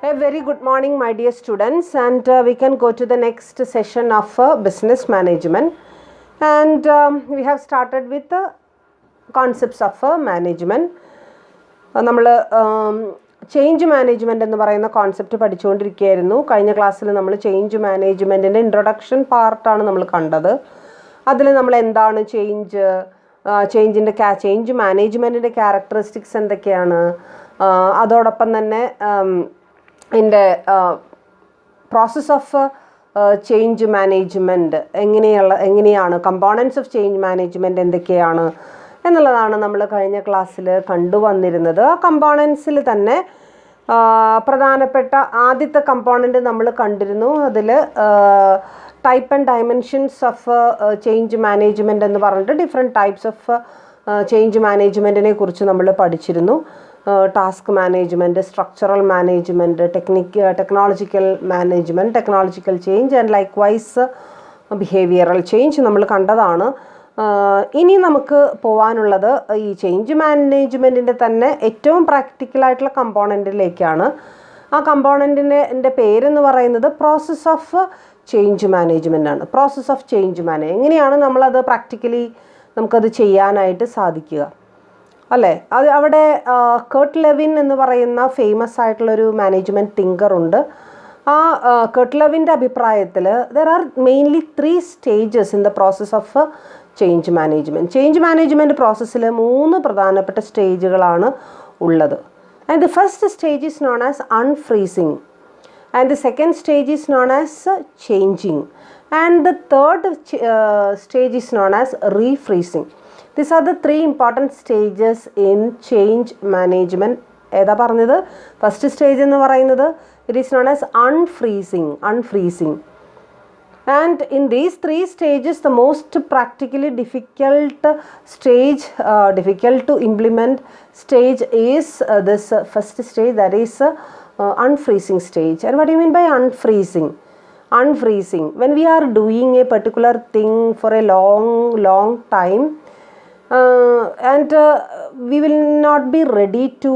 A very good morning, my dear students, and we can go to the next session of business management. And we have started with the concepts of management. നമ്മൾ change management എന്ന് പറയുന്ന concept പഠിച്ചുകൊണ്ടിരിക്കുകയായിരുന്നു. കഴിഞ്ഞ ക്ലാസ്സിൽ നമ്മൾ change മാനേജ്മെൻറ്റിൻ്റെ introduction പാർട്ടാണ് നമ്മൾ കണ്ടത്. അതിൽ നമ്മൾ എന്താണ് ചേഞ്ച് മാനേജ്മെൻറ്റിൻ്റെ ക്യാരക്ടറിസ്റ്റിക്സ് എന്തൊക്കെയാണ്, അതോടൊപ്പം തന്നെ പ്രോസസ് ഓഫ് ചേഞ്ച് മാനേജ്മെൻറ്റ് എങ്ങനെയാണ്, കമ്പോണൻസ് ഓഫ് ചേഞ്ച് മാനേജ്മെൻറ്റ് എന്തൊക്കെയാണ് എന്നുള്ളതാണ് നമ്മൾ കഴിഞ്ഞ ക്ലാസ്സിൽ കണ്ടുവന്നിരുന്നത്. ആ കമ്പോണൻസിൽ തന്നെ പ്രധാനപ്പെട്ട ആദ്യത്തെ കമ്പോണൻറ്റ് നമ്മൾ കണ്ടിരുന്നു. അതിൽ type and dimensions of change management എന്ന് പറഞ്ഞിട്ട് ഡിഫറെൻറ്റ് ടൈപ്സ് ഓഫ് ചേഞ്ച് മാനേജ്മെൻറ്റിനെ കുറിച്ച് നമ്മൾ പഠിച്ചിരുന്നു. Task management, structural management, technological management, technological change and likewise behavioural change നമ്മൾ കണ്ടതാണ്. ഇനി നമുക്ക് പോകാനുള്ളത് ഈ ചേഞ്ച് മാനേജ്മെൻറ്റിൻ്റെ തന്നെ ഏറ്റവും പ്രാക്ടിക്കലായിട്ടുള്ള കമ്പോണൻറ്റിലേക്കാണ്. ആ കമ്പോണൻറ്റിൻ്റെ പേരെന്ന് പറയുന്നത് പ്രോസസ് ഓഫ് ചേഞ്ച് മാനേജ്മെൻ്റ് ആണ്. പ്രോസസ് ഓഫ് ചേഞ്ച് എങ്ങനെയാണ് നമ്മളത് പ്രാക്ടിക്കലി നമുക്കത് ചെയ്യാനായിട്ട് സാധിക്കുക, അല്ലേ? അവിടെ കർട്ട് ലെവിൻ എന്ന് പറയുന്ന ഫേമസ് ആയിട്ടുള്ളൊരു മാനേജ്മെൻറ്റ് തിങ്കർ ഉണ്ട്. ആ കർട്ട് ലെവിൻ്റെ അഭിപ്രായത്തിൽ there are mainly 3 stages in the process of change management. Change management പ്രോസസ്സിൽ 3 പ്രധാനപ്പെട്ട സ്റ്റേജുകളാണ് ഉള്ളത്. And the first stage is known as unfreezing, and the second stage is known as changing, and the third stage is known as refreezing. These are the 3 important stages in change management. ഏതാ പറഞ്ഞത്? First stage എന്ന് പറയുന്നത് it is known as unfreezing. And in these 3 stages, the most practically difficult to implement stage is this first stage, that is unfreezing stage. And what do you mean by unfreezing? When we are doing a particular thing for a long time, and we will not be ready to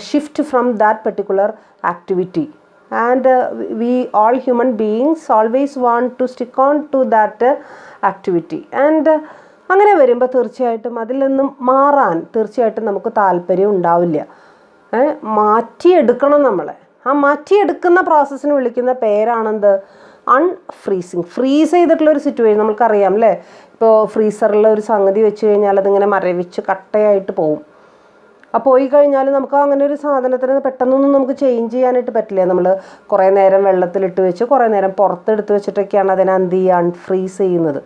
shift from that particular activity, and we all human beings always want to stick on to that activity, and അങ്ങനെ വരുമ്പോൾ തീർച്ചയായിട്ടും അതിൽ നിന്നും മാറാൻ തീർച്ചയായിട്ടും നമുക്ക് താല്പര്യം ഉണ്ടാവില്ല. മാറ്റിയെടുക്കണം നമ്മളെ. ആ മാറ്റിയെടുക്കുന്ന പ്രോസസ്സിന് വിളിക്കുന്ന പേരാണെന്ത്? അൺഫ്രീസിങ്. ഫ്രീസ് ചെയ്തിട്ടുള്ളൊരു സിറ്റുവേഷൻ നമുക്കറിയാം, അല്ലേ? ഇപ്പോൾ ഫ്രീസറിൽ ഒരു സംഗതി വെച്ച് കഴിഞ്ഞാൽ അതിങ്ങനെ മരവിച്ച് കട്ടയായിട്ട് പോവും. അപ്പോൾ പോയി കഴിഞ്ഞാൽ നമുക്ക് അങ്ങനെ ഒരു സാധനത്തിന് പെട്ടെന്നൊന്നും നമുക്ക് ചേഞ്ച് ചെയ്യാനായിട്ട് പറ്റില്ല. നമ്മൾ കുറേ നേരം വെള്ളത്തിലിട്ട് വെച്ച് കുറേ നേരം പുറത്തെടുത്ത് വെച്ചിട്ടൊക്കെയാണ് അതിനെ എന്ത് ചെയ്യുക, അൺഫ്രീസ് ചെയ്യുന്നത്.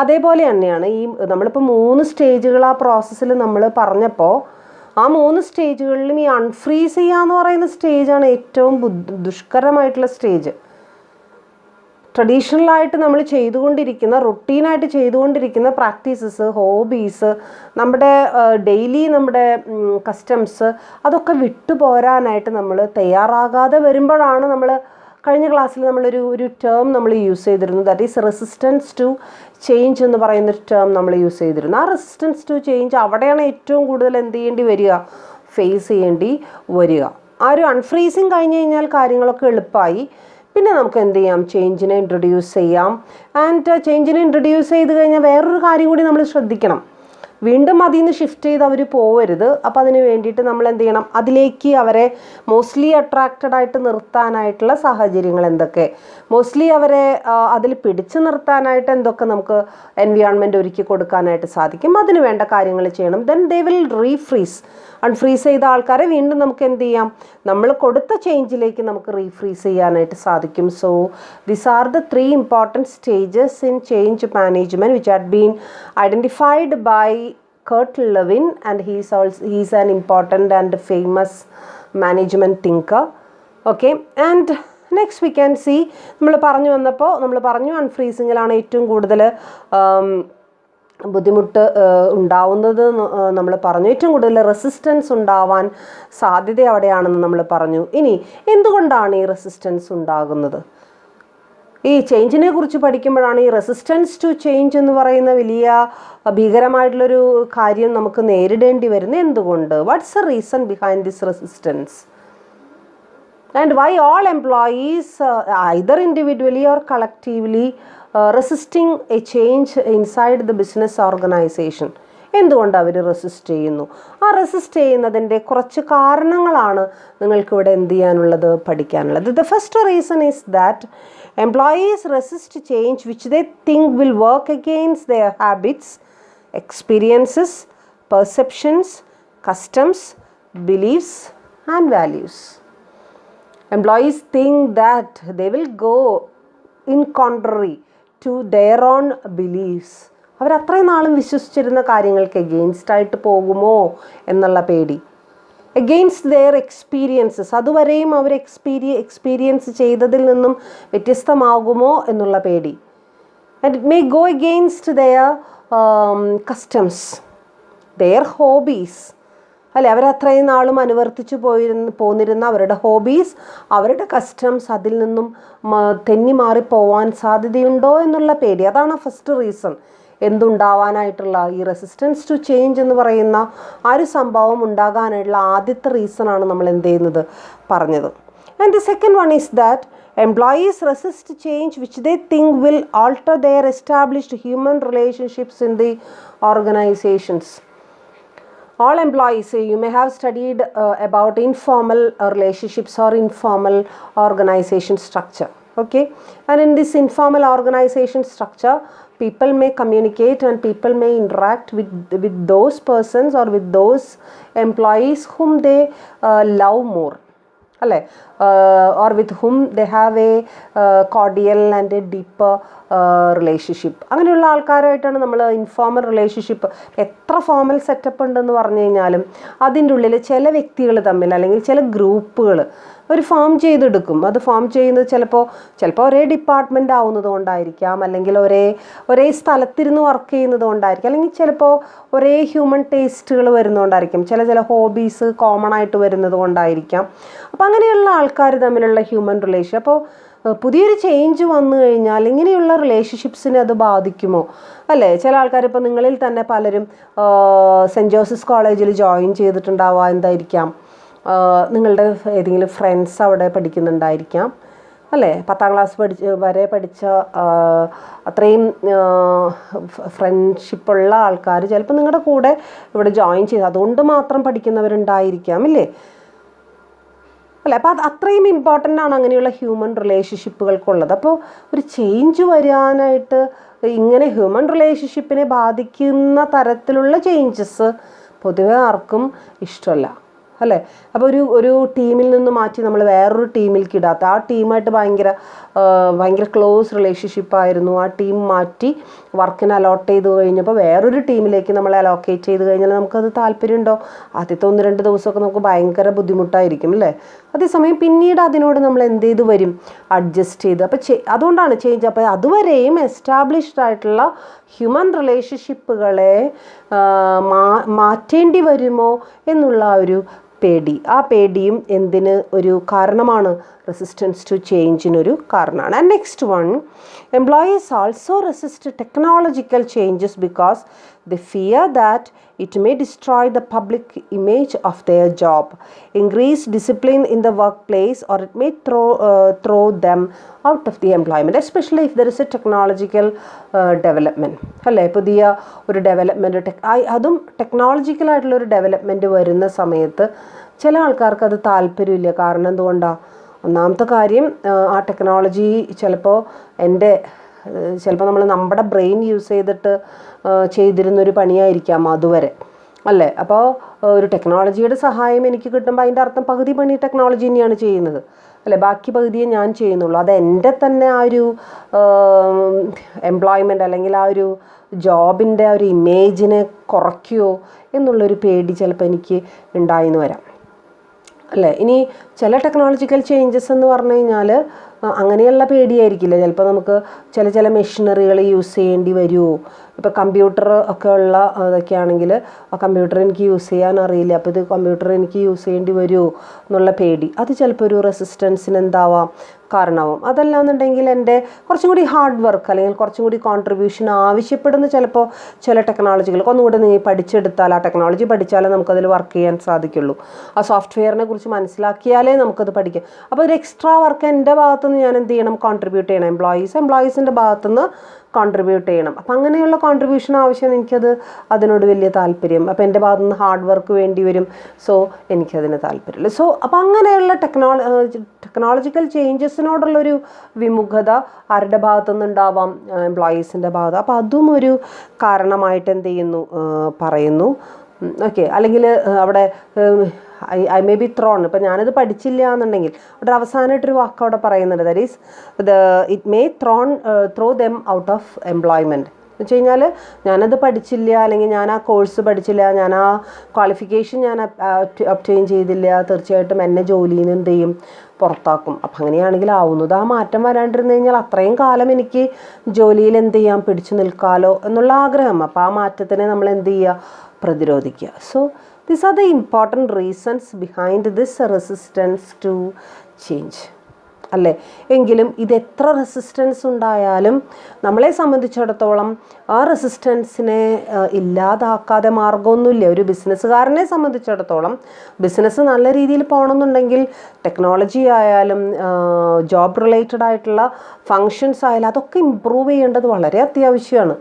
അതേപോലെ തന്നെയാണ് ഈ നമ്മളിപ്പോൾ 3 സ്റ്റേജുകൾ ആ പ്രോസസ്സിൽ നമ്മൾ പറഞ്ഞപ്പോൾ ആ 3 സ്റ്റേജുകളിലും ഈ അൺഫ്രീസ് ചെയ്യുക എന്ന് പറയുന്ന സ്റ്റേജാണ് ഏറ്റവും ദുഷ്കരമായിട്ടുള്ള സ്റ്റേജ്. ട്രഡീഷണലായിട്ട് നമ്മൾ റൊട്ടീനായിട്ട് ചെയ്തുകൊണ്ടിരിക്കുന്ന പ്രാക്ടീസസ്, ഹോബീസ്, നമ്മുടെ ഡെയിലി നമ്മുടെ കസ്റ്റംസ്, അതൊക്കെ വിട്ടുപോരാനായിട്ട് നമ്മൾ തയ്യാറാകാതെ വരുമ്പോഴാണ് നമ്മൾ കഴിഞ്ഞ ക്ലാസ്സിൽ നമ്മളൊരു ടേം നമ്മൾ യൂസ് ചെയ്തിരുന്നു. That is resistance to change എന്ന് പറയുന്നൊരു ടേം നമ്മൾ യൂസ് ചെയ്തിരുന്നു. ആ റെസിസ്റ്റൻസ് ടു ചേഞ്ച് അവിടെയാണ് ഏറ്റവും കൂടുതൽ എന്ത് ചെയ്യേണ്ടി വരിക, ഫേസ് ചെയ്യേണ്ടി വരിക. ആ ഒരു അൺഫ്രീസിങ് കഴിഞ്ഞ് കഴിഞ്ഞാൽ കാര്യങ്ങളൊക്കെ എളുപ്പമായി. പിന്നെ നമുക്ക് എന്ത് ചെയ്യാം, ചേഞ്ചിനെ ഇൻട്രൊഡ്യൂസ് ചെയ്യാം. ആൻഡ് ചേഞ്ചിനെ ഇൻട്രൊഡ്യൂസ് ചെയ്ത് കഴിഞ്ഞാൽ വേറൊരു കാര്യം കൂടി നമ്മൾ ശ്രദ്ധിക്കണം. വീണ്ടും അതിൽ നിന്ന് ഷിഫ്റ്റ് ചെയ്ത് അവർ പോവരുത്. അപ്പോൾ അതിന് വേണ്ടിയിട്ട് നമ്മൾ എന്ത് ചെയ്യണം, അതിലേക്ക് അവരെ മോസ്റ്റ്ലി അട്രാക്റ്റഡ് ആയിട്ട് നിർത്താനായിട്ടുള്ള സാഹചര്യങ്ങൾ എന്തൊക്കെ, മോസ്റ്റ്ലി അവരെ അതിൽ പിടിച്ചു നിർത്താനായിട്ട് എന്തൊക്കെ നമുക്ക് എൻവയോൺമെൻറ്റ് ഒരുക്കി കൊടുക്കാനായിട്ട് സാധിക്കും, അതിന് വേണ്ട കാര്യങ്ങൾ ചെയ്യണം. Then they will refreeze. Unfreeze ചെയ്ത ആൾക്കാരെ വീണ്ടും നമുക്ക് എന്ത് ചെയ്യാം, നമ്മൾ കൊടുത്ത ചേഞ്ചിലേക്ക് നമുക്ക് റീഫ്രീസ് ചെയ്യാനായിട്ട് സാധിക്കും. So these are the 3 important stages in change management which had been identified by Kurt Lewin, and he's an important and famous management thinker. Okay, and next we can see, നമ്മൾ പറഞ്ഞു അൺഫ്രീസിങ്ങിലാണ് ഏറ്റവും കൂടുതൽ ബുദ്ധിമുട്ട് ഉണ്ടാവുന്നത്. നമ്മൾ പറഞ്ഞു ഏറ്റവും കൂടുതൽ റെസിസ്റ്റൻസ് ഉണ്ടാവാൻ സാധ്യത അവിടെയാണെന്ന് നമ്മൾ പറഞ്ഞു. ഇനി എന്തുകൊണ്ടാണ് ഈ റെസിസ്റ്റൻസ് ഉണ്ടാകുന്നത്? ഈ ചേഞ്ചിനെ കുറിച്ച് പഠിക്കുമ്പോഴാണ് ഈ റെസിസ്റ്റൻസ് ടു ചേഞ്ച് എന്ന് പറയുന്ന വലിയ ഭീകരമായിട്ടുള്ളൊരു കാര്യം നമുക്ക് നേരിടേണ്ടി വരുന്നത്. എന്തുകൊണ്ട്? What's the reason behind this resistance? And why all employees, either individually or collectively, resisting a change inside the business organization? എന്തുകൊണ്ട് അവർ റെസിസ്റ്റ് ചെയ്യുന്നു? ആ റെസിസ്റ്റ് ചെയ്യുന്നതിൻ്റെ കുറച്ച് കാരണങ്ങളാണ് നിങ്ങൾക്കിവിടെ എന്ത് ചെയ്യാനുള്ളത്, പഠിക്കാനുള്ളത്. The first reason is that employees resist change which they think will work against their habits, experiences, perceptions, customs, beliefs and values. Employees think that they will go in contrary to their own beliefs. അവർ അത്രയും നാളും വിശ്വസിച്ചിരുന്ന കാര്യങ്ങൾക്ക് against ആയിട്ട് പോകുമോ എന്നുള്ള പേടി. Against there experiences, അതുവരെയും അവർ experience ചെയ്തതിൽ നിന്നും വ്യത്യസ്തമാകുമോ എന്നുള്ള പേടി. And it may go against their customs, their hobbies. അല്ലെ, അവരത്രയും നാളും അനുവർത്തിച്ചു പോന്നിരുന്ന അവരുടെ ഹോബീസ്, അവരുടെ കസ്റ്റംസ്, അതിൽ നിന്നും തെന്നി മാറിപ്പോവാൻ സാധ്യതയുണ്ടോ എന്നുള്ള പേടി. അതാണ് ഫസ്റ്റ് റീസൺ എന്തുണ്ടാവാനായിട്ടുള്ള ഈ റെസിസ്റ്റൻസ് ടു ചേഞ്ച് എന്ന് പറയുന്ന ആ ഒരു സംഭവം ഉണ്ടാകാനായിട്ടുള്ള ആദ്യത്തെ റീസണാണ് നമ്മൾ എന്ത് ചെയ്യുന്നത്, പറഞ്ഞത്. And the second one is that employees resist change which they think will alter their established human relationships in the organizations. All employees, you may have studied about informal relationships or informal organization structure. Okay, and in this informal organization structure, people may communicate and people may interact with those persons or with those employees whom they love more, അല്ലേ, or with whom they have a cordial and a deeper relationship. അങ്ങനെയുള്ള ആൾക്കാരായിട്ടാണ് നമ്മൾ informal relationship. എത്ര formal setup ഉണ്ടെന്ന് പറഞ്ഞു കഴിഞ്ഞാലും അതിൻ്റെ ഉള്ളിൽ ചില വ്യക്തികൾ തമ്മിൽ അല്ലെങ്കിൽ ചില ഗ്രൂപ്പുകൾ ഒരു ഫോം ചെയ്തെടുക്കും. അത് ഫോം ചെയ്യുന്നത് ചിലപ്പോൾ ഒരേ ഡിപ്പാർട്ട്മെൻ്റ് ആവുന്നത് കൊണ്ടായിരിക്കാം, അല്ലെങ്കിൽ ഒരേ സ്ഥലത്തിരുന്ന് വർക്ക് ചെയ്യുന്നത് കൊണ്ടായിരിക്കാം, അല്ലെങ്കിൽ ചിലപ്പോൾ ഒരേ ഹ്യൂമൻ ടേസ്റ്റുകൾ വരുന്നതുകൊണ്ടായിരിക്കും, ചില ഹോബീസ് കോമൺ ആയിട്ട് വരുന്നത് കൊണ്ടായിരിക്കാം. അപ്പോൾ അങ്ങനെയുള്ള ആൾക്കാർ തമ്മിലുള്ള ഹ്യൂമൻ റിലേഷൻ. അപ്പോൾ പുതിയൊരു ചേഞ്ച് വന്നു കഴിഞ്ഞാൽ ഇങ്ങനെയുള്ള റിലേഷൻഷിപ്സിനെ അത് ബാധിക്കുമോ, അല്ലേ? ചില ആൾക്കാർ, ഇപ്പോൾ നിങ്ങളിൽ തന്നെ പലരും സെൻറ്റ് ജോസഫ്സ് കോളേജിൽ ജോയിൻ ചെയ്തിട്ടുണ്ടാവുക. എന്തായിരിക്കാം, നിങ്ങളുടെ ഏതെങ്കിലും ഫ്രണ്ട്സ് അവിടെ പഠിക്കുന്നുണ്ടായിരിക്കാം, അല്ലേ? 10ാം ക്ലാസ് വരെ പഠിച്ച അത്രയും ഫ്രണ്ട്ഷിപ്പുള്ള ആൾക്കാർ ചിലപ്പോൾ നിങ്ങളുടെ കൂടെ ഇവിടെ ജോയിൻ ചെയ്ത് അതുകൊണ്ട് മാത്രം പഠിക്കുന്നവരുണ്ടായിരിക്കാം, ഇല്ലേ? അല്ലേ? അപ്പോൾ അത് അത്രയും ഇമ്പോർട്ടൻ്റ് ആണ് അങ്ങനെയുള്ള ഹ്യൂമൻ റിലേഷൻഷിപ്പുകൾക്കുള്ളത്. അപ്പോൾ ഒരു ചേഞ്ച് വരാനായിട്ട് ഇങ്ങനെ ഹ്യൂമൻ റിലേഷൻഷിപ്പിനെ ബാധിക്കുന്ന തരത്തിലുള്ള ചേഞ്ചസ് പൊതുവെ ആർക്കും ഇഷ്ടമല്ല, അല്ലേ? അപ്പോൾ ഒരു ടീമിൽ നിന്ന് മാറ്റി നമ്മൾ വേറൊരു ടീമിലേക്ക് ഇടാത്ത, ആ ടീമായിട്ട് ഭയങ്കര ക്ലോസ് റിലേഷൻഷിപ്പായിരുന്നു, ആ ടീം മാറ്റി വർക്കിന് അലോട്ട് ചെയ്ത് കഴിഞ്ഞപ്പോൾ വേറൊരു ടീമിലേക്ക് നമ്മൾ അലോക്കേറ്റ് ചെയ്ത് കഴിഞ്ഞാൽ നമുക്കത് താല്പര്യമുണ്ടോ? ആദ്യത്തെ 1-2 ദിവസമൊക്കെ നമുക്ക് ഭയങ്കര ബുദ്ധിമുട്ടായിരിക്കും, അല്ലേ? അതേസമയം പിന്നീട് അതിനോട് നമ്മൾ എന്ത് ചെയ്ത് വരും, അഡ്ജസ്റ്റ് ചെയ്ത്. അപ്പോൾ അതുകൊണ്ടാണ് ചേഞ്ച്. അപ്പോൾ അതുവരെയും എസ്റ്റാബ്ലിഷ്ഡ് ആയിട്ടുള്ള ഹ്യൂമൻ റിലേഷൻഷിപ്പുകളെ മാറ്റേണ്ടി വരുമോ എന്നുള്ള ഒരു പേടി. ആ പേടിയും എന്തിന് ഒരു കാരണമാണ്, റെസിസ്റ്റൻസ് ടു ചേഞ്ചിനൊരു കാരണമാണ്. And next one, employees also resist technological changes because the fear that it may destroy the public image of their job, increase discipline in the workplace, or it may throw them out of the employment, especially if there is a technological development. അല്ലേ, പുതിയ ഒരു development, അതും ടെക്നോളജിക്കലായിട്ടുള്ള ഒരു development വരുന്ന സമയത്ത് ചില ആൾക്കാർക്ക് അത് താല്പര്യമില്ല. കാരണം എന്തുകൊണ്ടാണ്? ഒന്നാമത്തെ കാര്യം, ആ ടെക്നോളജി ചിലപ്പോൾ നമ്മുടെ ബ്രെയിൻ യൂസ് ചെയ്തിട്ട് ചെയ്തിരുന്നൊരു പണിയായിരിക്കാം അതുവരെ, അല്ലേ? അപ്പോൾ ഒരു ടെക്നോളജിയുടെ സഹായം എനിക്ക് കിട്ടുമ്പോൾ അതിൻ്റെ അർത്ഥം പകുതി പണി ടെക്നോളജി തന്നെയാണ് ചെയ്യുന്നത്, അല്ലേ? ബാക്കി പകുതിയെ ഞാൻ ചെയ്യുന്നുള്ളൂ. അത് എൻ്റെ തന്നെ ആ ഒരു എംപ്ലോയ്മെൻറ്റ് അല്ലെങ്കിൽ ആ ഒരു ജോബിൻ്റെ ആ ഒരു ഇമേജിനെ കുറയ്ക്കുമോ എന്നുള്ളൊരു പേടി ചിലപ്പോൾ എനിക്ക് ഉണ്ടായിന്ന് വരാം, അല്ലേ? ഇനി ചില ടെക്നോളജിക്കൽ ചേഞ്ചസ് എന്ന് പറഞ്ഞു കഴിഞ്ഞാൽ അങ്ങനെയുള്ള പേടിയായിരിക്കില്ല. ചിലപ്പോൾ നമുക്ക് ചില മെഷീനറികൾ യൂസ് ചെയ്യേണ്ടി വരുമോ, ഇപ്പോൾ കമ്പ്യൂട്ടർ ഒക്കെ ഉള്ള അതൊക്കെ ആണെങ്കിൽ ആ കമ്പ്യൂട്ടർ എനിക്ക് യൂസ് ചെയ്യാൻ അറിയില്ല, അപ്പോൾ ഇത് കമ്പ്യൂട്ടർ എനിക്ക് യൂസ് ചെയ്യേണ്ടി വരുമോ എന്നുള്ള പേടി, അത് ചിലപ്പോൾ ഒരു റെസിസ്റ്റൻസിന് എന്താവാം കാരണമാവും. അതല്ലാന്നുണ്ടെങ്കിൽ എൻ്റെ കുറച്ചും കൂടി ഹാർഡ് വർക്ക് അല്ലെങ്കിൽ കുറച്ചും കൂടി കോൺട്രിബ്യൂഷൻ ആവശ്യപ്പെടുന്ന ചിലപ്പോൾ ചില ടെക്നോളജികൾ ഒന്നുകൂടി നീ പഠിച്ചെടുത്താൽ, ആ ടെക്നോളജി പഠിച്ചാലേ നമുക്കതിൽ വർക്ക് ചെയ്യാൻ സാധിക്കുള്ളൂ. ആ സോഫ്റ്റ്വെയറിനെ കുറിച്ച് മനസ്സിലാക്കിയാലേ നമുക്കത് പഠിക്കാം. അപ്പോൾ ഒരു എക്സ്ട്രാ വർക്ക് എൻ്റെ ഭാഗത്തുനിന്ന് ഞാൻ എന്ത് ചെയ്യണം, കോൺട്രിബ്യൂട്ട് ചെയ്യണം. എംപ്ലോയീസിൻ്റെ ഭാഗത്തുനിന്ന് കോൺട്രിബ്യൂട്ട് ചെയ്യണം. അപ്പം അങ്ങനെയുള്ള കോൺട്രിബ്യൂഷൻ ആവശ്യം, എനിക്കത് അതിനോട് വലിയ താല്പര്യം. അപ്പോൾ എൻ്റെ ഭാഗത്തുനിന്ന് ഹാർഡ് വർക്ക് വേണ്ടി വരും. സോ എനിക്കതിന് താല്പര്യമില്ല. സോ അപ്പോൾ അങ്ങനെയുള്ള ടെക്നോളജിക്കൽ ചേഞ്ചസിനോടുള്ളൊരു വിമുഖത ആരുടെ ഭാഗത്തുനിന്ന് ഉണ്ടാവാം, എംപ്ലോയീസിൻ്റെ ഭാഗത്ത്. അപ്പോൾ അതും ഒരു കാരണമായിട്ട് എന്ത് ചെയ്യുന്നു, പറയുന്നു. ഓക്കെ. അല്ലെങ്കിൽ അവിടെ ഐ മേ ബി ത്രോൺ, ഇപ്പം ഞാനത് പഠിച്ചില്ല എന്നുണ്ടെങ്കിൽ അവിടെ അവസാനമായിട്ടൊരു വാക്ക് അവിടെ പറയുന്നുണ്ട്, that is it may throw them out of employment. എന്ന് വെച്ച് കഴിഞ്ഞാൽ ഞാനത് പഠിച്ചില്ല, അല്ലെങ്കിൽ ഞാൻ ആ കോഴ്സ് പഠിച്ചില്ല, ഞാൻ ആ ക്വാളിഫിക്കേഷൻ ഞാൻ ഒബ്റ്റെയിൻ ചെയ്തില്ല, തീർച്ചയായിട്ടും എന്നെ ജോലിയിൽ നിന്ന് എന്ത് ചെയ്യും, പുറത്താക്കും. അപ്പം അങ്ങനെയാണെങ്കിൽ ആവുന്നത് ആ മാറ്റം വരാണ്ടിരുന്നു കഴിഞ്ഞാൽ അത്രയും കാലം എനിക്ക് ജോലിയിൽ എന്ത് ചെയ്യാം, പിടിച്ചു നിൽക്കാമല്ലോ എന്നുള്ള ആഗ്രഹം. അപ്പോൾ ആ മാറ്റത്തിനെ നമ്മൾ എന്ത് ചെയ്യുക, പ്രതിരോധിക്കുക. So these are the important reasons behind this resistance to change. അല്ലേ? എങ്കിലും ഇത് എത്ര റെസിസ്റ്റൻസ് ഉണ്ടായാലും നമ്മളെ സംബന്ധിച്ചിടത്തോളം ആ റെസിസ്റ്റൻസിനെ ഇല്ലാതാക്കാതെ മാർഗമൊന്നുമില്ല. ഒരു ബിസിനസ്സുകാരനെ സംബന്ധിച്ചിടത്തോളം ബിസിനസ് നല്ല രീതിയിൽ പോകണമെന്നുണ്ടെങ്കിൽ ടെക്നോളജി ആയാലും ജോബ് റിലേറ്റഡ് ആയിട്ടുള്ള ഫങ്ഷൻസ് ആയാലും അതൊക്കെ ഇമ്പ്രൂവ് ചെയ്യേണ്ടത് വളരെ അത്യാവശ്യമാണ്.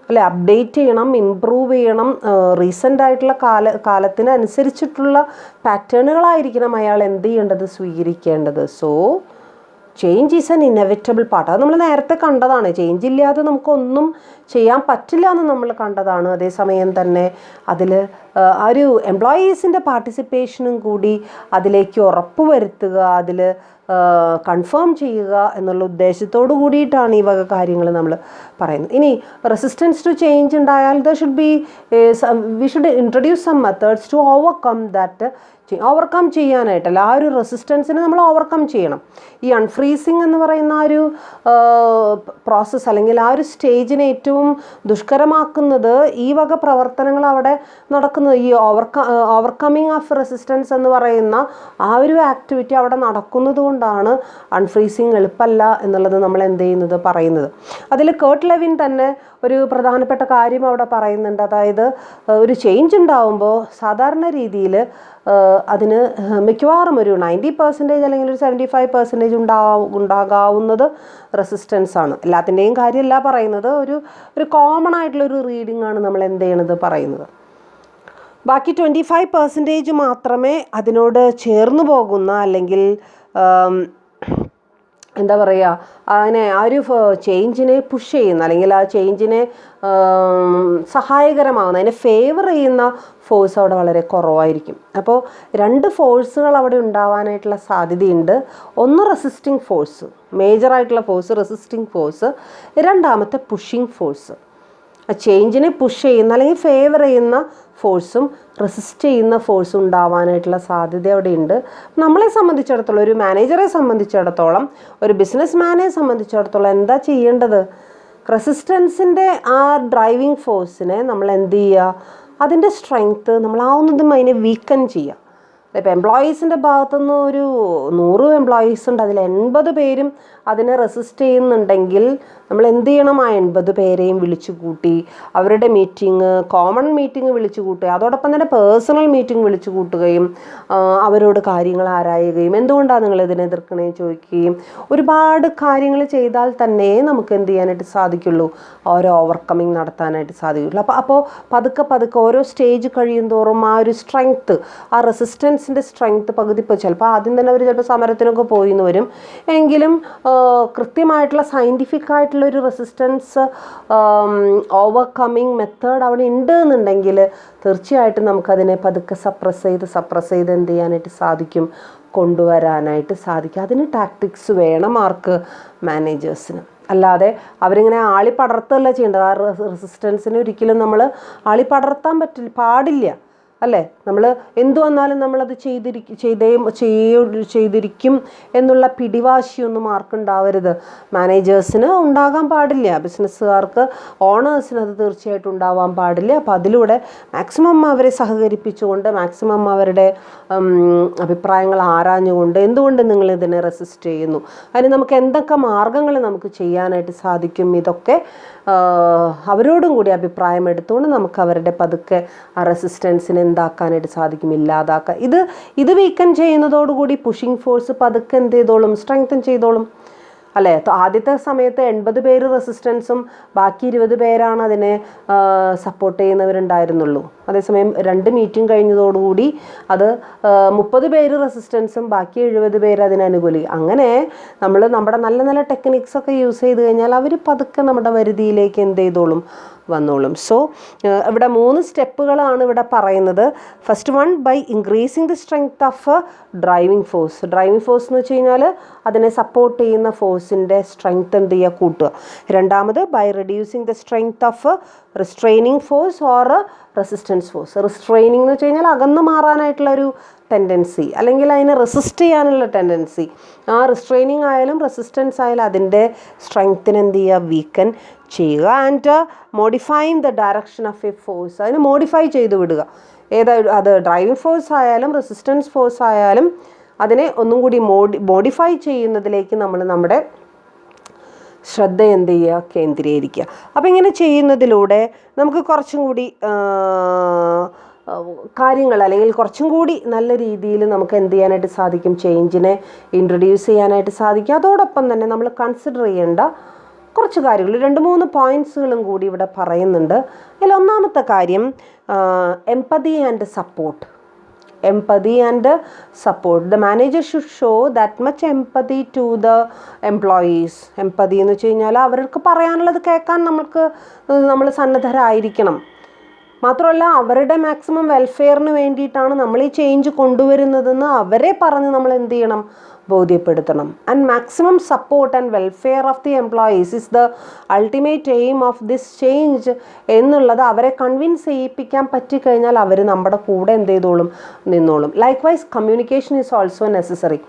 അല്ലെ? അപ്ഡേറ്റ് ചെയ്യണം, ഇമ്പ്രൂവ് ചെയ്യണം. റീസെൻ്റ് ആയിട്ടുള്ള കാലത്തിനനുസരിച്ചിട്ടുള്ള പാറ്റേണുകളായിരിക്കണം അയാൾ എന്ത് ചെയ്യേണ്ടത്, സ്വീകരിക്കേണ്ടത്. So change is an inevitable part. അത് നമ്മൾ നേരത്തെ കണ്ടതാണ്. ചേഞ്ച് ഇല്ലാതെ നമുക്കൊന്നും ചെയ്യാൻ പറ്റില്ല എന്ന് നമ്മൾ കണ്ടതാണ്. അതേസമയം തന്നെ അതിൽ ആ ഒരു എംപ്ലോയീസിൻ്റെ പാർട്ടിസിപ്പേഷനും കൂടി അതിലേക്ക് ഉറപ്പ് വരുത്തുക, അതിൽ കൺഫേം ചെയ്യുക എന്നുള്ള ഉദ്ദേശത്തോടു കൂടിയിട്ടാണ് ഈ വക കാര്യങ്ങൾ നമ്മൾ പറയുന്നത്. ഇനി റെസിസ്റ്റൻസ് ടു ചേഞ്ച് ഉണ്ടായാൽ we should introduce some methods to overcome ചെയ്യാനായിട്ടല്ല, ആ ഒരു റെസിസ്റ്റൻസിനെ നമ്മൾ ഓവർകം ചെയ്യണം. ഈ അൺഫ്രീസിങ് എന്ന് പറയുന്ന ആ ഒരു പ്രോസസ്സ് അല്ലെങ്കിൽ ആ ഒരു സ്റ്റേജിനെ ഏറ്റവും ദുഷ്കരമാക്കുന്നത് ഈ വക പ്രവർത്തനങ്ങൾ അവിടെ നടക്കുന്നത്. ഈ ഓവർകമ്മിങ് ഓഫ് റെസിസ്റ്റൻസ് എന്ന് പറയുന്ന ആ ഒരു ആക്ടിവിറ്റി അവിടെ നടക്കുന്നത് കൊണ്ടാണ് അൺഫ്രീസിങ് എളുപ്പമല്ല എന്നുള്ളത് നമ്മൾ എന്ത് ചെയ്യുന്നത്, പറയുന്നത്. അതിൽ കേർട്ട് ലെവിൻ തന്നെ ഒരു പ്രധാനപ്പെട്ട കാര്യം അവിടെ പറയുന്നുണ്ട്. അതായത് ഒരു ചേഞ്ച് ഉണ്ടാവുമ്പോൾ സാധാരണ രീതിയിൽ അതിന് മിക്കവാറും ഒരു 90% അല്ലെങ്കിൽ ഒരു 75% ഉണ്ടാകാവുന്നത് റെസിസ്റ്റൻസ് ആണ്. എല്ലാത്തിൻ്റെയും കാര്യമല്ല പറയുന്നത്, ഒരു കോമൺ ആയിട്ടുള്ളൊരു റീഡിംഗ് ആണ് നമ്മൾ എന്ത് ചെയ്യണത് പറയുന്നത്. ബാക്കി 25% മാത്രമേ അതിനോട് ചേർന്ന് പോകുന്ന അല്ലെങ്കിൽ എന്താ പറയുക, അതിനെ ആ ഒരു ചേഞ്ചിനെ പുഷ് ചെയ്യുന്ന അല്ലെങ്കിൽ ആ ചേഞ്ചിനെ സഹായകരമാകുന്ന, അതിനെ ഫേവർ ചെയ്യുന്ന ഫോഴ്സ് അവിടെ വളരെ കുറവായിരിക്കും. അപ്പോൾ രണ്ട് ഫോഴ്സുകൾ അവിടെ ഉണ്ടാവാനായിട്ടുള്ള സാധ്യതയുണ്ട്. ഒന്ന് റെസിസ്റ്റിംഗ് ഫോഴ്സ്, മേജറായിട്ടുള്ള ഫോഴ്സ് റെസിസ്റ്റിംഗ് ഫോഴ്സ്. രണ്ടാമത്തെ പുഷിംഗ് ഫോഴ്സ്. ആ ചേഞ്ചിനെ പുഷ് ചെയ്യുന്ന അല്ലെങ്കിൽ ഫേവർ ചെയ്യുന്ന ഫോഴ്സും റെസിസ്റ്റ് ചെയ്യുന്ന ഫോഴ്സും ഉണ്ടാവാനായിട്ടുള്ള സാധ്യത അവിടെയുണ്ട്. നമ്മളെ സംബന്ധിച്ചിടത്തോളം, ഒരു മാനേജറെ സംബന്ധിച്ചിടത്തോളം, ഒരു ബിസിനസ് മാനെ സംബന്ധിച്ചിടത്തോളം എന്താ ചെയ്യേണ്ടത്? റെസിസ്റ്റൻസിൻ്റെ ആ ഡ്രൈവിംഗ് ഫോഴ്സിനെ നമ്മൾ എന്ത് ചെയ്യുക, അതിൻ്റെ സ്ട്രെങ്ത്ത് നമ്മളാവുന്നതും അതിനെ വീക്കൻ ചെയ്യുക. ഇപ്പോൾ എംപ്ലോയീസിൻ്റെ ഭാഗത്തുനിന്ന് ഒരു 100 എംപ്ലോയീസ് ഉണ്ട്, അതിൽ 80 പേരും അതിനെ റെസിസ്റ്റ് ചെയ്യുന്നുണ്ടെങ്കിൽ നമ്മൾ എന്ത് ചെയ്യണം, ആ 80 പേരെയും വിളിച്ചു കൂട്ടി അവരുടെ മീറ്റിംഗ്, കോമൺ മീറ്റിംഗ് വിളിച്ചു കൂട്ടുക, അതോടൊപ്പം തന്നെ പേഴ്സണൽ മീറ്റിംഗ് വിളിച്ചു കൂട്ടുകയും അവരോട് കാര്യങ്ങൾ ആരായുകയും എന്തുകൊണ്ടാണ് നിങ്ങൾ ഇതിനെ എതിർക്കണേ ചോദിക്കുകയും ഒരുപാട് കാര്യങ്ങൾ ചെയ്താൽ തന്നെ നമുക്ക് എന്ത് ചെയ്യാനായിട്ട് സാധിക്കുള്ളൂ, ഓരോ ഓവർകമ്മിങ് നടത്താനായിട്ട് സാധിക്കുള്ളൂ. അപ്പോൾ പതുക്കെ ഓരോ സ്റ്റേജ് കഴിയും തോറും ആ ഒരു സ്ട്രെങ്ത്ത്, ആ റെസിസ്റ്റൻസിൻ്റെ സ്ട്രെങ്ത്ത് പകുതിപ്പോൾ ചിലപ്പോൾ ആദ്യം തന്നെ അവർ ചിലപ്പോൾ സമരത്തിനൊക്കെ പോയി എന്ന് വരും. എങ്കിലും കൃത്യമായിട്ടുള്ള സയൻറ്റിഫിക് ആയിട്ടുള്ളൊരു റെസിസ്റ്റൻസ് ഓവർകമ്മിങ് മെത്തേഡ് അവിടെ ഉണ്ട് എന്നുണ്ടെങ്കിൽ തീർച്ചയായിട്ടും നമുക്കതിനെ പതുക്കെ സപ്രസ് ചെയ്ത് എന്ത് ചെയ്യാനായിട്ട് സാധിക്കും, കൊണ്ടുവരാനായിട്ട് സാധിക്കും. അതിന് ടാക്ടിക്സ് വേണം ആർക്ക്, മാനേജേഴ്സിന്. അല്ലാതെ അവരിങ്ങനെ ആളിപ്പടർത്തല്ല ചെയ്യേണ്ടത്. ആ റെസിസ്റ്റൻസിന് ഒരിക്കലും നമ്മൾ ആളിപ്പടർത്താൻ പാടില്ല. അല്ലേ? നമ്മൾ എന്തു വന്നാലും നമ്മളത് ചെയ്തിരിക്കും എന്നുള്ള പിടിവാശിയൊന്നും ആർക്കുണ്ടാവരുത്. മാനേജേഴ്സിന് ഉണ്ടാകാൻ പാടില്ല, ബിസിനസ്സുകാർക്ക്, ഓണേഴ്സിന് അത് തീർച്ചയായിട്ടും ഉണ്ടാവാൻ പാടില്ല. അപ്പോൾ അതിലൂടെ മാക്സിമം അവരെ സഹകരിപ്പിച്ചുകൊണ്ട്, മാക്സിമം അവരുടെ അഭിപ്രായങ്ങൾ ആരാഞ്ഞുകൊണ്ട് എന്തുകൊണ്ട് നിങ്ങൾ ഇതിനെ റെസിസ്റ്റ് ചെയ്യുന്നു, അതിന് നമുക്ക് എന്തൊക്കെ മാർഗങ്ങൾ നമുക്ക് ചെയ്യാനായിട്ട് സാധിക്കും, ഇതൊക്കെ അവരോടും കൂടി അഭിപ്രായം എടുത്തുകൊണ്ട് നമുക്ക് അവരുടെ പതുക്കെ ആ റെസിസ്റ്റൻസിനെ എന്താക്കാനായിട്ട് സാധിക്കും, ഇല്ലാതാക്കാൻ. ഇത് വീക്കൻ ചെയ്യുന്നതോടുകൂടി പുഷിംഗ് ഫോഴ്സ് പതുക്കെ എന്ത് ചെയ്തോളും, സ്ട്രെങ്തൻ ചെയ്തോളും, അല്ലേ? ആദ്യത്തെ സമയത്ത് 80 പേര് റെസിസ്റ്റൻസും ബാക്കി 20 പേരാണ് അതിനെ സപ്പോർട്ട് ചെയ്യുന്നവരുണ്ടായിരുന്നുള്ളൂ. അതേസമയം 2 മീറ്റിംഗ് കഴിഞ്ഞതോടുകൂടി അത് 30 പേര് റെസിസ്റ്റൻസും ബാക്കി 70 പേര് അതിനനുകൂലി. അങ്ങനെ നമ്മൾ നമ്മുടെ നല്ല നല്ല ടെക്നിക്സൊക്കെ യൂസ് ചെയ്ത് കഴിഞ്ഞാൽ അവർ പതുക്കെ നമ്മുടെ വരുതിയിലേക്ക് എന്ത് ചെയ്തോളും, വന്നോളും. സോ ഇവിടെ 3 സ്റ്റെപ്പുകളാണ് ഇവിടെ പറയുന്നത്. First one, by increasing the strength of driving force. Driving force എന്ന് വെച്ച് കഴിഞ്ഞാൽ അതിനെ സപ്പോർട്ട് ചെയ്യുന്ന ഫോഴ്സിൻ്റെ സ്ട്രെങ്ത് എന്ത് ചെയ്യുക, കൂട്ടുക. രണ്ടാമത്, by reducing the strength of restraining force or resistance force. Restraining എന്ന് വെച്ച് കഴിഞ്ഞാൽ അകന്ന് മാറാനായിട്ടുള്ളൊരു ടെൻഡൻസി, അല്ലെങ്കിൽ അതിനെ റെസിസ്റ്റ് ചെയ്യാനുള്ള ടെൻഡൻസി. ആ റിസ്ട്രെയിനിങ് ആയാലും റെസിസ്റ്റൻസ് ആയാലും അതിൻ്റെ സ്ട്രെങ്ത്തിനെ എന്ത് ചെയ്യുക, വീക്കൻ ചെയ്യുക. And modifying the direction of A force, അതിനെ മോഡിഫൈ ചെയ്ത് വിടുക. അത് ഡ്രൈവിംഗ് ഫോഴ്സ് ആയാലും റെസിസ്റ്റൻസ് ഫോഴ്സ് ആയാലും അതിനെ ഒന്നും കൂടി മോഡിഫൈ ചെയ്യുന്നതിലേക്ക് നമ്മൾ നമ്മുടെ ശ്രദ്ധ എന്ത് ചെയ്യുക, കേന്ദ്രീകരിക്കുക. അപ്പോൾ ഇങ്ങനെ ചെയ്യുന്നതിലൂടെ നമുക്ക് കുറച്ചും കൂടി കാര്യങ്ങൾ, അല്ലെങ്കിൽ കുറച്ചും കൂടി നല്ല രീതിയിൽ നമുക്ക് എന്ത് ചെയ്യാനായിട്ട് സാധിക്കും, ചേഞ്ചിനെ ഇൻട്രൊഡ്യൂസ് ചെയ്യാനായിട്ട് സാധിക്കും. അതോടൊപ്പം തന്നെ നമ്മൾ കൺസിഡർ ചെയ്യേണ്ട കുറച്ച് കാര്യങ്ങൾ, 2-3 പോയിൻറ്റ്സുകളും കൂടി ഇവിടെ പറയുന്നുണ്ട്. അതിൽ ഒന്നാമത്തെ കാര്യം empathy and support. Empathy and support. The manager should show that much empathy to the employees. Empathy എന്ന് വെച്ച് കഴിഞ്ഞാൽ അവർക്ക് പറയാനുള്ളത് കേൾക്കാൻ നമ്മൾ സന്നദ്ധരായിരിക്കണം. മാത്രമല്ല അവരുടെ മാക്സിമം വെൽഫെയറിന് വേണ്ടിയിട്ടാണ് നമ്മൾ ഈ ചേഞ്ച് കൊണ്ടുവരുന്നതെന്ന് അവരെ പറഞ്ഞ് നമ്മൾ എന്ത് ചെയ്യണം, ബോധ്യപ്പെടുത്തണം. And maximum support and welfare of the employees is the ultimate aim of this change എന്നുള്ളത് അവരെ കൺവിൻസ് ചെയ്യിപ്പിക്കാൻ പറ്റിക്കഴിഞ്ഞാൽ അവർ നമ്മുടെ കൂടെ എന്ത് ചെയ്തോളും, നിന്നോളും. Likewise communication is also necessary.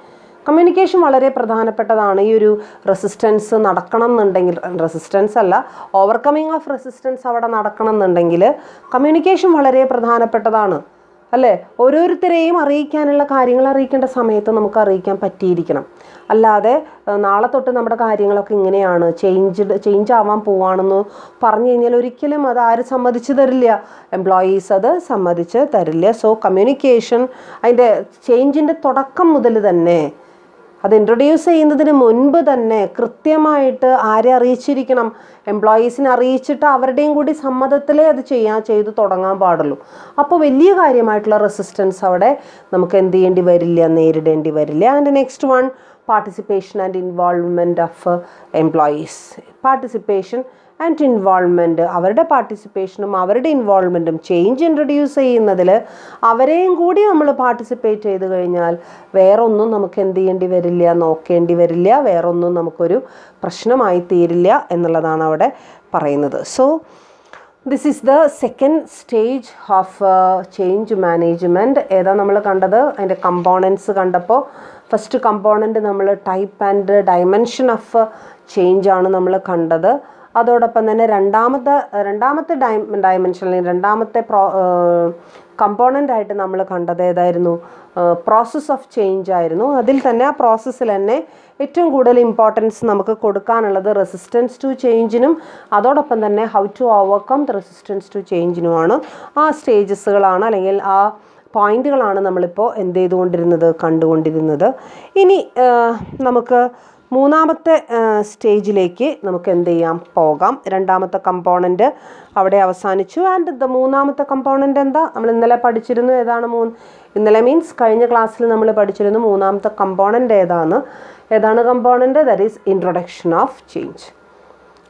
Communication വളരെ പ്രധാനപ്പെട്ടതാണ്. ഈ ഒരു റെസിസ്റ്റൻസ് നടക്കണം എന്നുണ്ടെങ്കിൽ, റെസിസ്റ്റൻസ് അല്ല, ഓവർകമ്മിങ് ഓഫ് റെസിസ്റ്റൻസ് അവിടെ നടക്കണം എന്നുണ്ടെങ്കിൽ കമ്മ്യൂണിക്കേഷൻ വളരെ പ്രധാനപ്പെട്ടതാണ്, അല്ലേ? ഓരോരുത്തരെയും അറിയിക്കാനുള്ള കാര്യങ്ങൾ അറിയിക്കേണ്ട സമയത്ത് നമുക്ക് അറിയിക്കാൻ പറ്റിയിരിക്കണം. അല്ലാതെ നാളെ തൊട്ട് നമ്മുടെ കാര്യങ്ങളൊക്കെ ഇങ്ങനെയാണ്, ചേഞ്ച് ആവാൻ പോവാണെന്ന് പറഞ്ഞു കഴിഞ്ഞാൽ ഒരിക്കലും അത് ആരും സമ്മതിച്ചു തരില്ല, എംപ്ലോയീസ് അത് സമ്മതിച്ച് തരില്ല. സോ കമ്മ്യൂണിക്കേഷൻ അതിൻ്റെ ചേഞ്ചിൻ്റെ തുടക്കം മുതൽ തന്നെ, അത് ഇൻട്രൊഡ്യൂസ് ചെയ്യുന്നതിന് മുൻപ് തന്നെ കൃത്യമായിട്ട് ആരെ അറിയിച്ചിരിക്കണം, എംപ്ലോയീസിനെ അറിയിച്ചിട്ട് അവരുടെയും കൂടി സമ്മതത്തിലേ അത് ചെയ്തു തുടങ്ങാൻ പാടുള്ളൂ. അപ്പോൾ വലിയ കാര്യമായിട്ടുള്ള റെസിസ്റ്റൻസ് അവിടെ നമുക്ക് എന്ത് ചെയ്യേണ്ടി വരില്ല, നേരിടേണ്ടി വരില്ല. And next one, participation and involvement of employees. Participation and involvement, അവരുടെ പാർട്ടിസിപ്പേഷനും അവരുടെ ഇൻവോൾവ്മെൻറ്റും ചേഞ്ച് ഇൻട്രൊഡ്യൂസ് ചെയ്യുന്നതിൽ അവരെയും കൂടി നമ്മൾ പാർട്ടിസിപ്പേറ്റ് ചെയ്ത് കഴിഞ്ഞാൽ വേറൊന്നും നമുക്ക് എന്ത് ചെയ്യേണ്ടി വരില്ല, നോക്കേണ്ടി വരില്ല, വേറൊന്നും നമുക്കൊരു പ്രശ്നമായി തീരില്ല എന്നുള്ളതാണ് അവിടെ പറയുന്നത്. So this is the second stage of change management. ഏതാ നമ്മൾ കണ്ടത്, അതിൻ്റെ കമ്പോണൻസ് കണ്ടപ്പോൾ ഫസ്റ്റ് കമ്പോണൻറ്റ് നമ്മൾ type and dimension of change ആണ് നമ്മൾ കണ്ടത്. അതോടൊപ്പം തന്നെ രണ്ടാമത്തെ ഡയമെൻഷൻ അല്ലെങ്കിൽ രണ്ടാമത്തെ കമ്പോണൻ്റായിട്ട് നമ്മൾ കണ്ടത് ഏതായിരുന്നു, പ്രോസസ്സ് ഓഫ് ചേഞ്ച് ആയിരുന്നു. അതിൽ തന്നെ ആ പ്രോസസ്സിൽ തന്നെ ഏറ്റവും കൂടുതൽ ഇമ്പോർട്ടൻസ് നമുക്ക് കൊടുക്കാനുള്ളത് റെസിസ്റ്റൻസ് ടു ചേഞ്ചിനും അതോടൊപ്പം തന്നെ how to overcome the resistance to ചേഞ്ചിനുമാണ്. ആ സ്റ്റേജസുകളാണ് അല്ലെങ്കിൽ ആ പോയിന്റുകളാണ് നമ്മളിപ്പോൾ എന്ത് ചെയ്തുകൊണ്ടിരുന്നത്, കണ്ടുകൊണ്ടിരുന്നത്. ഇനി നമുക്ക് മൂന്നാമത്തെ സ്റ്റേജിലേക്ക് നമുക്ക് എന്ത് ചെയ്യാം, പോകാം. രണ്ടാമത്തെ കമ്പോണൻറ്റ് അവിടെ അവസാനിച്ചു. ആൻഡ് മൂന്നാമത്തെ കമ്പോണൻറ്റ് എന്താ, നമ്മൾ ഇന്നലെ പഠിച്ചിരുന്നു. ഇന്നലെ മീൻസ് കഴിഞ്ഞ ക്ലാസ്സിൽ നമ്മൾ പഠിച്ചിരുന്നു മൂന്നാമത്തെ കമ്പോണൻറ്റ് ഏതാണ് component, that is introduction of change.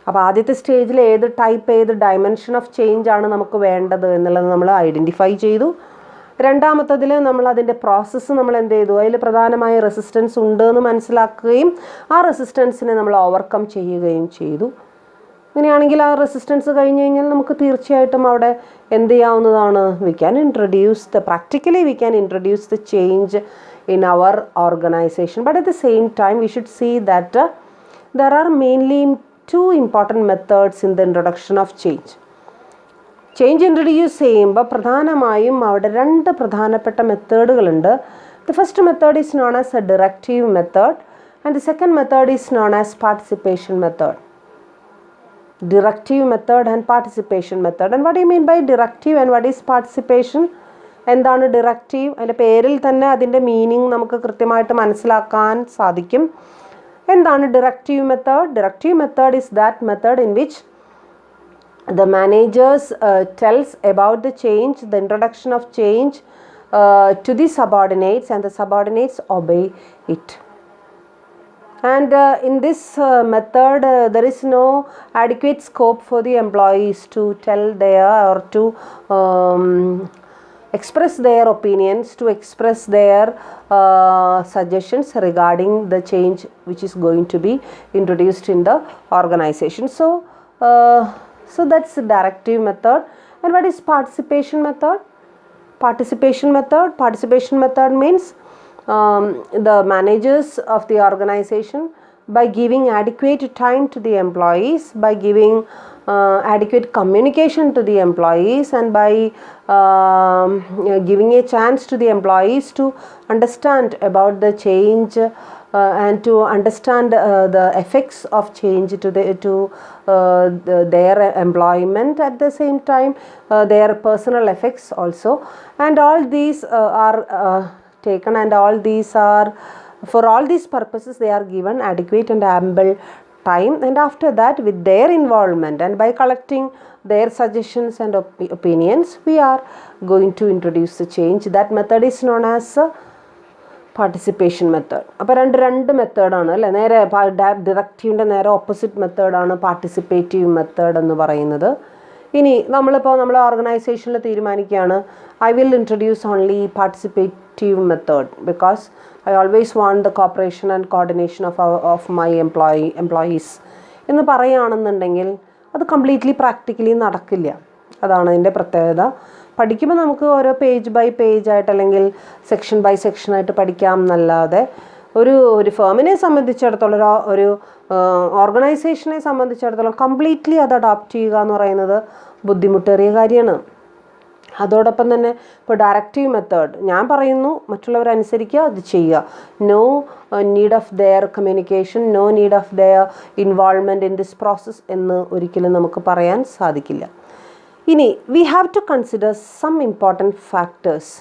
അപ്പോൾ ആദ്യത്തെ സ്റ്റേജിൽ ഏത് ടൈപ്പ്, ഏത് ഡയമെൻഷൻ ഓഫ് ചേഞ്ച് ആണ് നമുക്ക് വേണ്ടത് എന്നുള്ളത് നമ്മൾ ഐഡൻറ്റിഫൈ ചെയ്തു. രണ്ടാമത്തതിൽ നമ്മൾ അതിൻ്റെ പ്രോസസ്സ് നമ്മൾ എന്ത് ചെയ്തു, അതിൽ പ്രധാനമായ റെസിസ്റ്റൻസ് ഉണ്ട് എന്ന് മനസ്സിലാക്കുകയും ആ റെസിസ്റ്റൻസിനെ നമ്മൾ ഓവർകം ചെയ്യുകയും ചെയ്തു. അങ്ങനെയാണെങ്കിൽ ആ റെസിസ്റ്റൻസ് കഴിഞ്ഞ് കഴിഞ്ഞാൽ നമുക്ക് തീർച്ചയായിട്ടും അവിടെ എന്ത് ചെയ്യാവുന്നതാണ്? We can introduce practically we can introduce the change in our organization, but at the same time we should see that there are mainly two important methods in the introduction of change. Change introduce ചെയ്യുമ്പോൾ പ്രധാനമായും അവിടെ രണ്ട് പ്രധാനപ്പെട്ട മെത്തേഡുകളുണ്ട്. The first method is known as a directive method and the second method is known as participation method. Directive method and participation method. And what do you mean by directive and what is participation? എന്താണ് directive? അതിൻ്റെ പേരിൽ തന്നെ അതിൻ്റെ meaning നമുക്ക് കൃത്യമായിട്ട് മനസ്സിലാക്കാൻ സാധിക്കും. എന്താണ് directive method? Directive method is that method in which the managers tells about the change, the introduction of change to the subordinates and the subordinates obey it. And in this method there is no adequate scope for the employees to tell their or to express their opinions, to express their suggestions regarding the change which is going to be introduced in the organization. So that's the directive method. And what is participation method? Participation method means the managers of the organization, by giving adequate time to the employees, by giving adequate communication to the employees, and by giving a chance to the employees to understand about the change and to understand the effects of change to their employment, at the same time their personal effects also, and all these are taken, and all these are, for all these purposes they are given adequate and ample time, and after that with their involvement and by collecting their suggestions and opinions we are going to introduce the change. That method is known as participation method. അപ്പോൾ രണ്ട് മെത്തേഡാണ് അല്ലേ? നേരെ ഡിറക്റ്റീവിൻ്റെ നേരെ opposite മെത്തേഡാണ് participative method എന്ന് പറയുന്നത്. ഇനി നമ്മളിപ്പോൾ നമ്മളെ ഓർഗനൈസേഷനിൽ തീരുമാനിക്കുകയാണ് I will introduce only participative method because I always want the cooperation and coordination of my employees എന്ന് പറയുകയാണെന്നുണ്ടെങ്കിൽ അത് കംപ്ലീറ്റ്ലി പ്രാക്ടിക്കലി നടക്കില്ല. അതാണ് അതിൻ്റെ പ്രത്യേകത. പഠിക്കുമ്പോൾ നമുക്ക് ഓരോ പേജ് ബൈ പേജ് ആയിട്ട് അല്ലെങ്കിൽ സെക്ഷൻ ബൈ സെക്ഷനായിട്ട് പഠിക്കാം എന്നല്ലാതെ ഒരു ഫേമിനെ സംബന്ധിച്ചിടത്തോളം ഒരു ഓർഗനൈസേഷനെ സംബന്ധിച്ചിടത്തോളം കംപ്ലീറ്റ്ലി അത് അഡോപ്റ്റ് ചെയ്യുക എന്ന് പറയുന്നത് ബുദ്ധിമുട്ടേറിയ കാര്യമാണ്. അതോടൊപ്പം തന്നെ ഇപ്പോൾ ഡയറക്റ്റീവ് മെത്തേഡ് ഞാൻ പറയുന്നു, മറ്റുള്ളവരനുസരിക്കുക, അത് ചെയ്യുക. No need of their communication, no need of their involvement in this process എന്ന് ഒരിക്കലും നമുക്ക് പറയാൻ സാധിക്കില്ല. ഇനി we have to consider some important factors.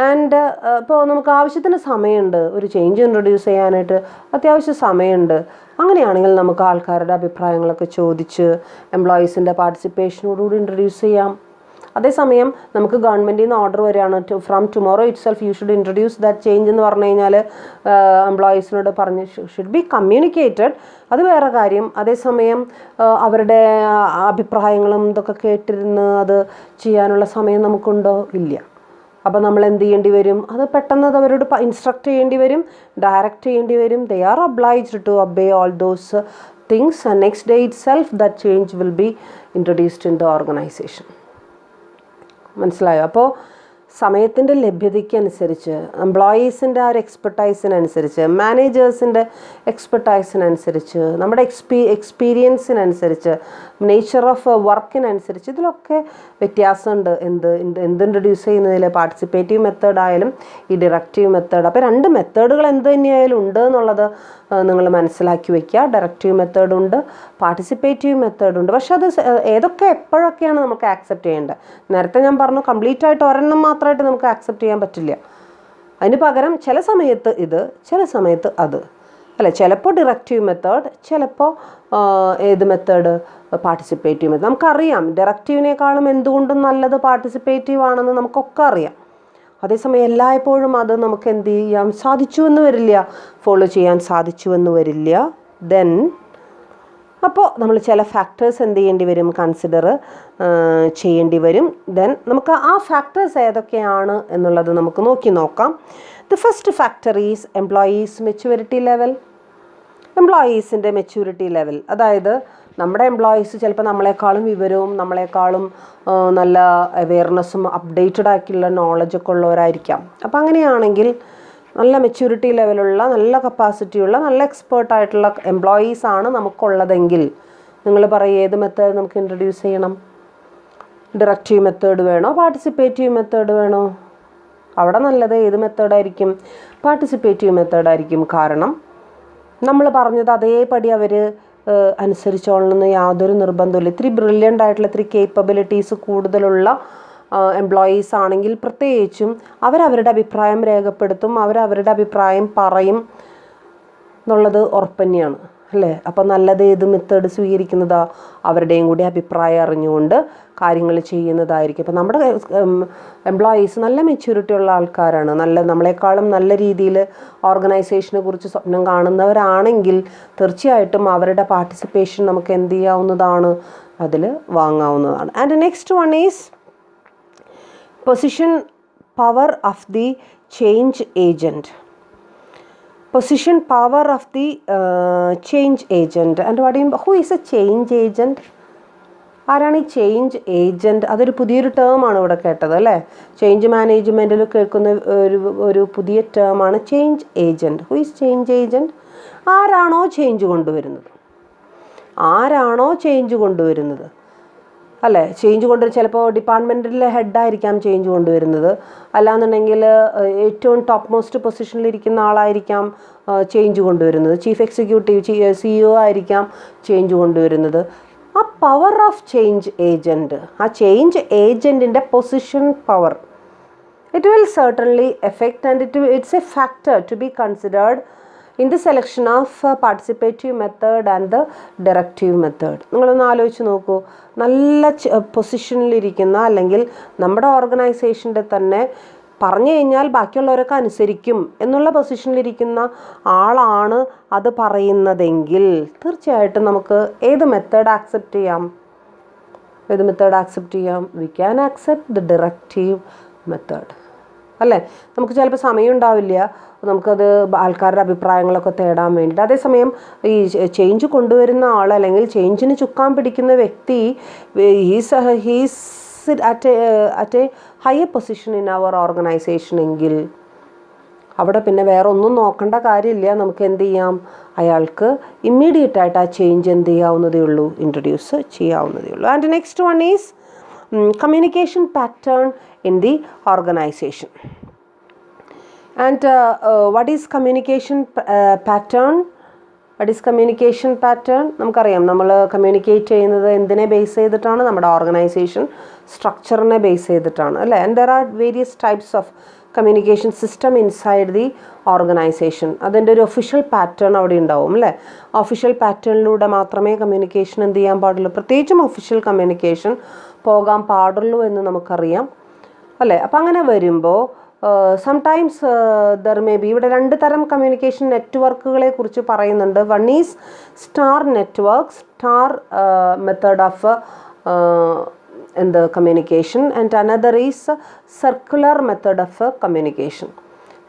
And ഇപ്പോൾ നമുക്ക് ആവശ്യത്തിന് സമയമുണ്ട്, ഒരു ചേഞ്ച് ഇൻട്രൊഡ്യൂസ് ചെയ്യാനായിട്ട് അത്യാവശ്യം സമയമുണ്ട്. അങ്ങനെയാണെങ്കിൽ നമുക്ക് ആൾക്കാരുടെ അഭിപ്രായങ്ങളൊക്കെ ചോദിച്ച് എംപ്ലോയീസിൻ്റെ പാർട്ടിസിപ്പേഷനോടുകൂടി ഇൻട്രൊഡ്യൂസ് ചെയ്യാം. അതേസമയം നമുക്ക് ഗവൺമെൻറ്റിൽ നിന്ന് ഓർഡർ വരികയാണ് from tomorrow it self you should introduce that change എന്ന് പറഞ്ഞു കഴിഞ്ഞാൽ എംപ്ലോയീസിനോട് പറഞ്ഞ് ഷുഡ് ബി കമ്മ്യൂണിക്കേറ്റഡ്, അത് വേറെ കാര്യം. അതേസമയം അവരുടെ അഭിപ്രായങ്ങളും ഇതൊക്കെ കേട്ടിരുന്ന് അത് ചെയ്യാനുള്ള സമയം നമുക്കുണ്ടോ? ഇല്ല. അപ്പോൾ നമ്മൾ എന്ത് ചെയ്യേണ്ടി വരും? അത് പെട്ടെന്ന് അത് അവരോട് ഇൻസ്ട്രക്ട് ചെയ്യേണ്ടി വരും, ഡയറക്റ്റ് ചെയ്യേണ്ടി വരും. They are obliged to obey all those things and next day itself that change will be introduced in the organisation. മനസ്സിലായോ? അപ്പോൾ സമയത്തിൻ്റെ ലഭ്യതയ്ക്കനുസരിച്ച്, എംപ്ലോയീസിൻ്റെ ആ ഒരു എക്സ്പെർട്ടൈസിനനുസരിച്ച്, മാനേജേഴ്സിൻ്റെ എക്സ്പെർട്ടൈസിനനുസരിച്ച്, നമ്മുടെ എക്സ്പീരിയൻസിനനുസരിച്ച്, നേച്ചർ ഓഫ് വർക്കിനനുസരിച്ച് ഇതിലൊക്കെ വ്യത്യാസമുണ്ട്. എന്ത് ഇൻട്രൊഡ്യൂസ് ചെയ്യുന്നതിൽ പാർട്ടിസിപ്പേറ്റീവ് മെത്തേഡ് ആയാലും ഈ ഡിറക്റ്റീവ് മെത്തേഡ്. അപ്പോൾ രണ്ട് മെത്തേഡുകൾ എന്ത് തന്നെയായാലും ഉണ്ട് എന്നുള്ളത് നിങ്ങൾ മനസ്സിലാക്കി വയ്ക്കുക. ഡയറക്റ്റീവ് മെത്തേഡുണ്ട്, പാർട്ടിസിപ്പേറ്റീവ് മെത്തേഡുണ്ട്. പക്ഷെ അത് ഏതൊക്കെ എപ്പോഴൊക്കെയാണ് നമുക്ക് ആക്സെപ്റ്റ് ചെയ്യേണ്ടത്? നേരത്തെ ഞാൻ പറഞ്ഞു കംപ്ലീറ്റ് ആയിട്ട് ഒരെണ്ണം മാത്രമായിട്ട് നമുക്ക് ആക്സെപ്റ്റ് ചെയ്യാൻ പറ്റില്ല. അതിന് പകരം ചില സമയത്ത് ഇത്, ചില സമയത്ത് അത് അല്ല. ചിലപ്പോൾ ഡിറക്റ്റീവ് മെത്തേഡ്, ചിലപ്പോൾ ഏത് മെത്തേഡ്? Participative method. നമുക്കറിയാം ഡയറക്റ്റീവിനേക്കാളും എന്തുകൊണ്ടും നല്ലത് പാർട്ടിസിപ്പേറ്റീവ് ആണെന്ന് നമുക്കൊക്കെ അറിയാം. അതേസമയം എല്ലായ്പ്പോഴും അത് നമുക്ക് എന്ത് ചെയ്യാൻ സാധിച്ചു എന്ന് വരില്ല, ഫോളോ ചെയ്യാൻ സാധിച്ചു എന്ന് വരില്ല. ദെൻ അപ്പോൾ നമ്മൾ ചില ഫാക്ടേഴ്സ് എന്ത് ചെയ്യേണ്ടി വരും? കൺസിഡർ ചെയ്യേണ്ടി വരും. ദെൻ നമുക്ക് ആ ഫാക്ടേഴ്സ് ഏതൊക്കെയാണ് എന്നുള്ളത് നമുക്ക് നോക്കാം. The first factor is employees maturity level. എംപ്ലോയീസിൻ്റെ മെച്യൂരിറ്റി ലെവൽ, അതായത് നമ്മുടെ എംപ്ലോയീസ് ചിലപ്പോൾ നമ്മളെക്കാളും വിവരവും നമ്മളെക്കാളും നല്ല അവെയർനെസ്സും അപ്ഡേറ്റഡ് ആക്കിയുള്ള നോളജൊക്കെ ഉള്ളവരായിരിക്കാം. അപ്പോൾ അങ്ങനെയാണെങ്കിൽ നല്ല മെച്യൂരിറ്റി ലെവലുള്ള, നല്ല കപ്പാസിറ്റിയുള്ള, നല്ല എക്സ്പേർട്ടായിട്ടുള്ള എംപ്ലോയീസാണ് നമുക്കുള്ളതെങ്കിൽ നിങ്ങൾ പറയും ഏത് മെത്തേഡ് നമുക്ക് ഇൻട്രൊഡ്യൂസ് ചെയ്യണം? ഡയറക്റ്റീവ് മെത്തേഡ് വേണോ പാർട്ടിസിപ്പേറ്റീവ് മെത്തേഡ് വേണോ? അവിടെ നല്ലത് ഏത് മെത്തേഡായിരിക്കും? പാർട്ടിസിപ്പേറ്റീവ് മെത്തേഡായിരിക്കും. കാരണം നമ്മൾ പറഞ്ഞത് അതേപടി അവർ അനുസരിച്ചോളണമെന്ന് യാതൊരു നിർബന്ധമില്ല. ഇത്തിരി ബ്രില്യൻ്റ് ആയിട്ടുള്ള, ഇത്തിരി കേപ്പബിലിറ്റീസ് കൂടുതലുള്ള എംപ്ലോയീസ് ആണെങ്കിൽ പ്രത്യേകിച്ചും അവരവരുടെ അഭിപ്രായം രേഖപ്പെടുത്തും, അവരവരുടെ അഭിപ്രായം പറയും എന്നുള്ളത് ഉറപ്പ് തന്നെയാണ് അല്ലേ? അപ്പോൾ നല്ലത് ഏത് മെത്തേഡ് സ്വീകരിക്കുന്നതാ? അവരുടെയും കൂടി അഭിപ്രായം അറിഞ്ഞുകൊണ്ട് കാര്യങ്ങൾ ചെയ്യുന്നതായിരിക്കും. അപ്പോൾ നമ്മുടെ എംപ്ലോയീസ് നല്ല മെച്യൂരിറ്റി ഉള്ള ആൾക്കാരാണ്, നമ്മളെക്കാളും നല്ല രീതിയിൽ ഓർഗനൈസേഷനെ കുറിച്ച് സ്വപ്നം കാണുന്നവരാണെങ്കിൽ തീർച്ചയായിട്ടും അവരുടെ പാർട്ടിസിപ്പേഷൻ നമുക്ക് എന്ത് ചെയ്യാവുന്നതാണ്? അതിൽ വാങ്ങാവുന്നതാണ്. And next one is position power of the change agent. Position power of the change agent. And who is a change agent? ആരാണ് ഈ ചേഞ്ച് ഏജൻറ്റ്? അതൊരു പുതിയൊരു ടേമാണ് ഇവിടെ കേട്ടത് അല്ലേ? ചേഞ്ച് മാനേജ്മെൻറ്റിൽ കേൾക്കുന്ന ഒരു പുതിയ ടേമാണ് change agent. Who is change agent? ആരാണോ ചേഞ്ച് കൊണ്ടുവരുന്നത് അല്ലേ? ചേഞ്ച് കൊണ്ടുവരും. ചിലപ്പോൾ ഡിപ്പാർട്ട്മെൻറ്റിലെ ഹെഡായിരിക്കാം ചേഞ്ച് കൊണ്ടുവരുന്നത്, അല്ലാന്നുണ്ടെങ്കിൽ ഏറ്റവും ടോപ്പ് മോസ്റ്റ് പൊസിഷനിലിരിക്കുന്ന ആളായിരിക്കാം ചേഞ്ച് കൊണ്ടുവരുന്നത്, ചീഫ് എക്സിക്യൂട്ടീവ് CEO ആയിരിക്കാം ചേഞ്ച് കൊണ്ടുവരുന്നത്. ആ പവർ ഓഫ് ചേഞ്ച് ഏജൻറ്റ്, ആ ചേഞ്ച് ഏജൻറ്റിൻ്റെ position power, it will certainly effect and it's a factor to be considered in the selection of participative method and the directive method. നിങ്ങളൊന്ന് ആലോചിച്ച് നോക്കൂ. നല്ല പൊസിഷനിലിരിക്കുന്ന, അല്ലെങ്കിൽ നമ്മുടെ ഓർഗനൈസേഷൻ്റെ തന്നെ പറഞ്ഞു കഴിഞ്ഞാൽ ബാക്കിയുള്ളവരൊക്കെ അനുസരിക്കും എന്നുള്ള പൊസിഷനിലിരിക്കുന്ന ആളാണ് അത് പറയുന്നതെങ്കിൽ തീർച്ചയായിട്ടും നമുക്ക് ഏത് മെത്തേഡ് ആക്സെപ്റ്റ് ചെയ്യാം? We can accept the directive method അല്ലേ? നമുക്ക് ചിലപ്പോൾ സമയം ഉണ്ടാവില്ല നമുക്കത് ആൾക്കാരുടെ അഭിപ്രായങ്ങളൊക്കെ തേടാൻ വേണ്ടിയിട്ട്. അതേസമയം ഈ ചേഞ്ച് കൊണ്ടുവരുന്ന ആൾ, അല്ലെങ്കിൽ ചേഞ്ചിന് ചുക്കാൻ പിടിക്കുന്ന വ്യക്തി, he's at a higher position in our organisation എങ്കിൽ അവിടെ പിന്നെ വേറെ ഒന്നും നോക്കേണ്ട കാര്യമില്ല. നമുക്ക് എന്ത് ചെയ്യാം? അയാൾക്ക് ഇമ്മീഡിയറ്റ് ആയിട്ട് ആ ചേഞ്ച് എന്ത് ചെയ്യാവുന്നതേ ഉള്ളൂ? ഇൻട്രൊഡ്യൂസ് ചെയ്യാവുന്നതേ ഉള്ളൂ. And next one is communication pattern in the organization. And what is communication pattern? നമുക്കറിയാം, നമ്മൾ കമ്മ്യൂണിക്കേറ്റ് ചെയ്യുന്നത് എന്തിനെ ബേസ് ചെയ്തിട്ടാണ്? നമ്മുടെ ഓർഗനൈസേഷൻ സ്ട്രക്ചറിനെ ബേസ് ചെയ്തിട്ടാണ് അല്ലേ? And there are various types of communication system inside the organisation. അതിൻ്റെ ഒരു ഒഫീഷ്യൽ പാറ്റേൺ അവിടെ ഉണ്ടാവും അല്ലേ? ഒഫീഷ്യൽ പാറ്റേണിലൂടെ മാത്രമേ കമ്മ്യൂണിക്കേഷൻ എന്ത് ചെയ്യാൻ പാടുള്ളൂ, പ്രത്യേകിച്ചും ഒഫീഷ്യൽ കമ്മ്യൂണിക്കേഷൻ പോകാൻ പാടുള്ളൂ എന്ന് നമുക്കറിയാം അല്ലേ? അപ്പം അങ്ങനെ വരുമ്പോൾ സംടൈംസ് ദർ മേ ബി, ഇവിടെ രണ്ട് തരം കമ്മ്യൂണിക്കേഷൻ നെറ്റ്വർക്കുകളെ കുറിച്ച് പറയുന്നുണ്ട്. One is star network, star method of communication, and another is circular method of communication.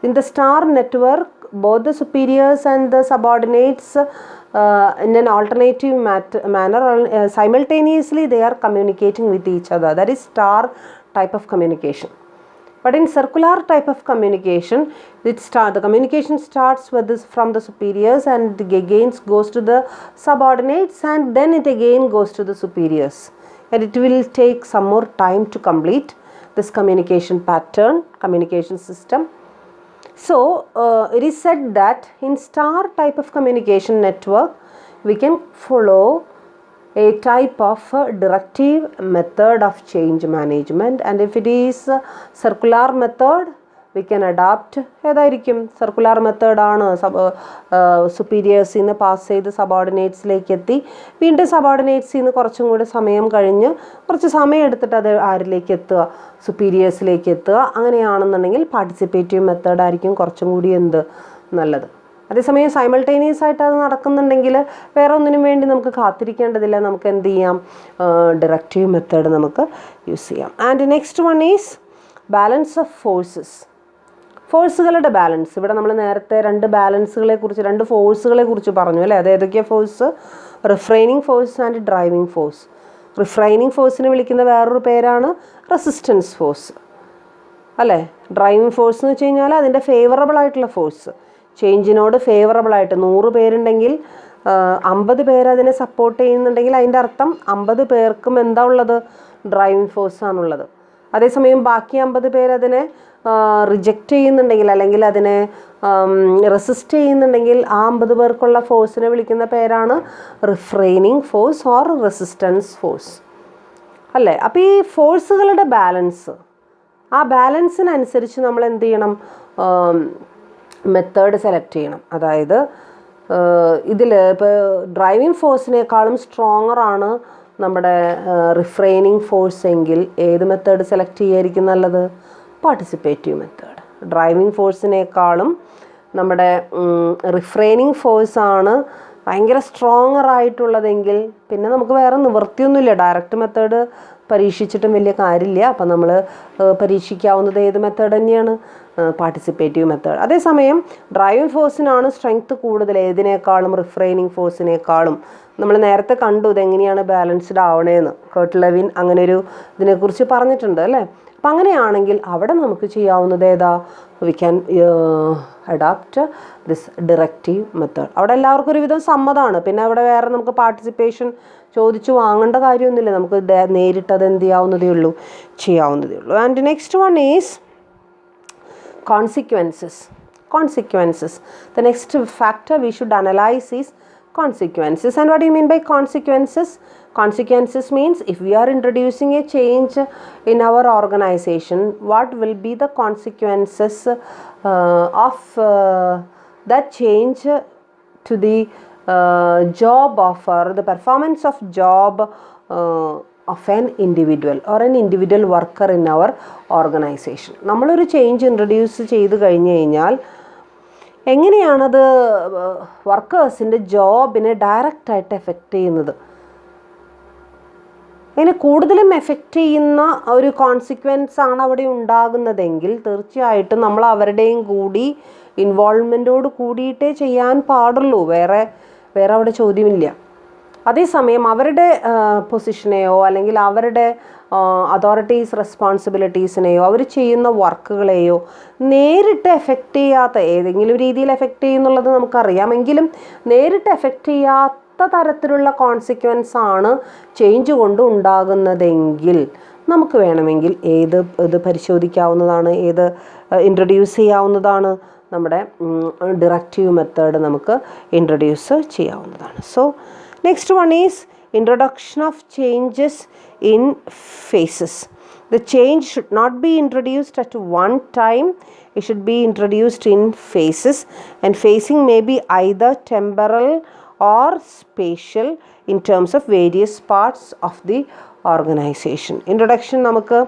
In the star network, both the superiors and the subordinates in an alternative manner simultaneously they are communicating with each other. That is star type of communication. But in circular type of communication, the communication starts from the superiors and again goes to the subordinates, and then it again goes to the superiors. And it will take some more time to complete this communication pattern, communication system. So it is said that in star type of communication network, we can follow a type of directive method of change management, and if it is circular method, we can adopt ഏതായിരിക്കും? Circular മെത്തേഡാണ്. സുപ്പീരിയേഴ്സിൽ നിന്ന് pass ചെയ്ത് സബോർഡിനേറ്റ്സിലേക്ക് എത്തി, വീണ്ടും സബോർഡിനേറ്റ്സിൽ നിന്ന് കുറച്ചും കൂടി സമയം കഴിഞ്ഞ് കുറച്ച് സമയം എടുത്തിട്ട് അത് ആരിലേക്ക് എത്തുക? സുപ്പീരിയേഴ്സിലേക്ക് എത്തുക. അങ്ങനെയാണെന്നുണ്ടെങ്കിൽ പാർട്ടിസിപ്പേറ്റീവ് മെത്തേഡായിരിക്കും കുറച്ചും കൂടി നല്ലത്. അതേസമയം സൈമൾട്ടേനിയസ് ആയിട്ട് അത് നടക്കുന്നുണ്ടെങ്കിൽ വേറെ ഒന്നിനും വേണ്ടി നമുക്ക് കാത്തിരിക്കേണ്ടതില്ല, നമുക്ക് എന്ത് ചെയ്യാം? ഡയറക്റ്റീവ് മെത്തേഡ് നമുക്ക് യൂസ് ചെയ്യാം. And next one is balance of forces. ഫോഴ്സുകളുടെ ബാലൻസ്, ഇവിടെ നമ്മൾ നേരത്തെ രണ്ട് ബാലൻസുകളെ കുറിച്ച്, രണ്ട് ഫോഴ്സുകളെ കുറിച്ച് പറഞ്ഞു അല്ലേ. അത് ഏതൊക്കെയാണ് force? Refraining force and driving force. Refraining ഫോഴ്സിനെ വിളിക്കുന്ന വേറൊരു പേരാണ് റെസിസ്റ്റൻസ് ഫോഴ്സ് അല്ലേ. ഡ്രൈവിംഗ് ഫോഴ്സ് എന്ന് വെച്ച് കഴിഞ്ഞാൽ അതിൻ്റെ ഫേവറബിൾ ആയിട്ടുള്ള ഫോഴ്സ്, ചേഞ്ചിനോട് ഫേവറബിൾ ആയിട്ട് 100 പേരുണ്ടെങ്കിൽ 50 പേര് അതിനെ സപ്പോർട്ട് ചെയ്യുന്നുണ്ടെങ്കിൽ അതിൻ്റെ അർത്ഥം 50 പേർക്കും എന്താ ഉള്ളത്? ഡ്രൈവിംഗ് ഫോഴ്സാണുള്ളത്. അതേസമയം ബാക്കി 50 പേര് അതിനെ റിജക്റ്റ് ചെയ്യുന്നുണ്ടെങ്കിൽ അല്ലെങ്കിൽ അതിനെ റെസിസ്റ്റ് ചെയ്യുന്നുണ്ടെങ്കിൽ ആ 50 പേർക്കുള്ള ഫോഴ്സിനെ വിളിക്കുന്ന പേരാണ് റിഫ്രെയിനിങ് ഫോഴ്സ് ഓർ റെസിസ്റ്റൻസ് ഫോഴ്സ് അല്ലേ. അപ്പോൾ ഈ ഫോഴ്സുകളുടെ ബാലൻസ്, ആ ബാലൻസിനനുസരിച്ച് നമ്മൾ എന്ത് ചെയ്യണം? മെത്തേഡ് സെലക്ട് ചെയ്യണം. അതായത് ഇതിൽ ഇപ്പോൾ ഡ്രൈവിംഗ് ഫോഴ്സിനേക്കാളും സ്ട്രോങ്ങറാണ് നമ്മുടെ റിഫ്രെയിനിങ് ഫോഴ്സ് എങ്കിൽ ഏത് മെത്തേഡ് സെലക്ട് ചെയ്യായിരിക്കും നല്ലത്? Participative method. ഡ്രൈവിംഗ് ഫോഴ്സിനേക്കാളും നമ്മുടെ റിഫ്രെയിനിങ് ഫോഴ്സാണ് ഭയങ്കര സ്ട്രോങ്ങർ ആയിട്ടുള്ളതെങ്കിൽ പിന്നെ നമുക്ക് വേറെ നിവൃത്തിയൊന്നുമില്ല. ഡയറക്റ്റ് മെത്തേഡ് പരീക്ഷിച്ചിട്ടും വലിയ കാര്യമില്ല. അപ്പം നമ്മൾ പരീക്ഷിക്കാവുന്നത് ഏത് മെത്തേഡ് തന്നെയാണ്? Participative method. അതേസമയം ഡ്രൈവിംഗ് ഫോഴ്സിനാണ് സ്ട്രെങ്ത് കൂടുതൽ ഏതിനേക്കാളും, റിഫ്രെയിനിങ് ഫോഴ്സിനേക്കാളും. നമ്മൾ നേരത്തെ കണ്ടു ഇതെങ്ങനെയാണ് ബാലൻസ്ഡ് ആവണേന്ന്. കർട്ട് ലെവിൻ അങ്ങനെ ഒരു ഇതിനെക്കുറിച്ച് പറഞ്ഞിട്ടുണ്ട് അല്ലേ. അപ്പം അങ്ങനെയാണെങ്കിൽ അവിടെ നമുക്ക് ചെയ്യാവുന്നത് ഏതാ? We can adapt this directive method. അവിടെ എല്ലാവർക്കും ഒരുവിധം സമ്മതമാണ്. പിന്നെ അവിടെ വേറെ നമുക്ക് പാർട്ടിസിപ്പേഷൻ ചോദിച്ചു വാങ്ങേണ്ട കാര്യമൊന്നുമില്ല. നമുക്ക് നേരിട്ട് അത് എന്ത് ചെയ്യാവുന്നതേ ഉള്ളൂ? ചെയ്യാവുന്നതേ ഉള്ളൂ. And next one is consequences. The next factor we should analyze is consequences. And what do you mean by consequences? Consequences means if we are introducing a change in our organization, what will be the consequences of that change to the job offer, the performance of job of an individual or an individual worker in our organization. നമ്മളൊരു change introduce ചെയ്ത് കഴിഞ്ഞ് കഴിഞ്ഞാൽ എങ്ങനെയാണത് വർക്കേഴ്സിൻ്റെ ജോബിനെ ഡയറക്റ്റായിട്ട് effect ചെയ്യുന്നത്? അങ്ങനെ കൂടുതലും effect ചെയ്യുന്ന ഒരു കോൺസിക്വൻസ് ആണ് അവിടെ ഉണ്ടാകുന്നതെങ്കിൽ തീർച്ചയായിട്ടും നമ്മൾ അവരുടെയും കൂടി ഇൻവോൾവ്മെൻറ്റോട് കൂടിയിട്ടേ ചെയ്യാൻ പാടുള്ളൂ. വേറെ അവിടെ ചോദ്യമില്ല. അതേസമയം അവരുടെ പൊസിഷനെയോ അല്ലെങ്കിൽ അവരുടെ അതോറിറ്റീസ് റെസ്പോൺസിബിലിറ്റീസിനെയോ അവർ ചെയ്യുന്ന വർക്കുകളെയോ നേരിട്ട് എഫക്റ്റ് ചെയ്യാത്ത, ഏതെങ്കിലും രീതിയിൽ എഫക്റ്റ് ചെയ്യുന്നുള്ളത് നമുക്കറിയാമെങ്കിലും നേരിട്ട് എഫക്റ്റ് ചെയ്യാത്ത തരത്തിലുള്ള കോൺസിക്വൻസ് ആണ് ചേഞ്ച് കൊണ്ട് ഉണ്ടാകുന്നതെങ്കിൽ നമുക്ക് വേണമെങ്കിൽ ഇത് പരിശോധിക്കാവുന്നതാണ്, ഏത് ഇൻട്രൊഡ്യൂസ് ചെയ്യാവുന്നതാണ്? നമ്മുടെ ഡിറക്റ്റീവ് മെത്തേഡ് നമുക്ക് ഇൻട്രൊഡ്യൂസ് ചെയ്യാവുന്നതാണ്. So next one is introduction of changes in phases. The change should not be introduced at one time. It should be introduced in phases, and phasing may be either temporal or spatial in terms of various parts of the organization. Introduction നമുക്ക്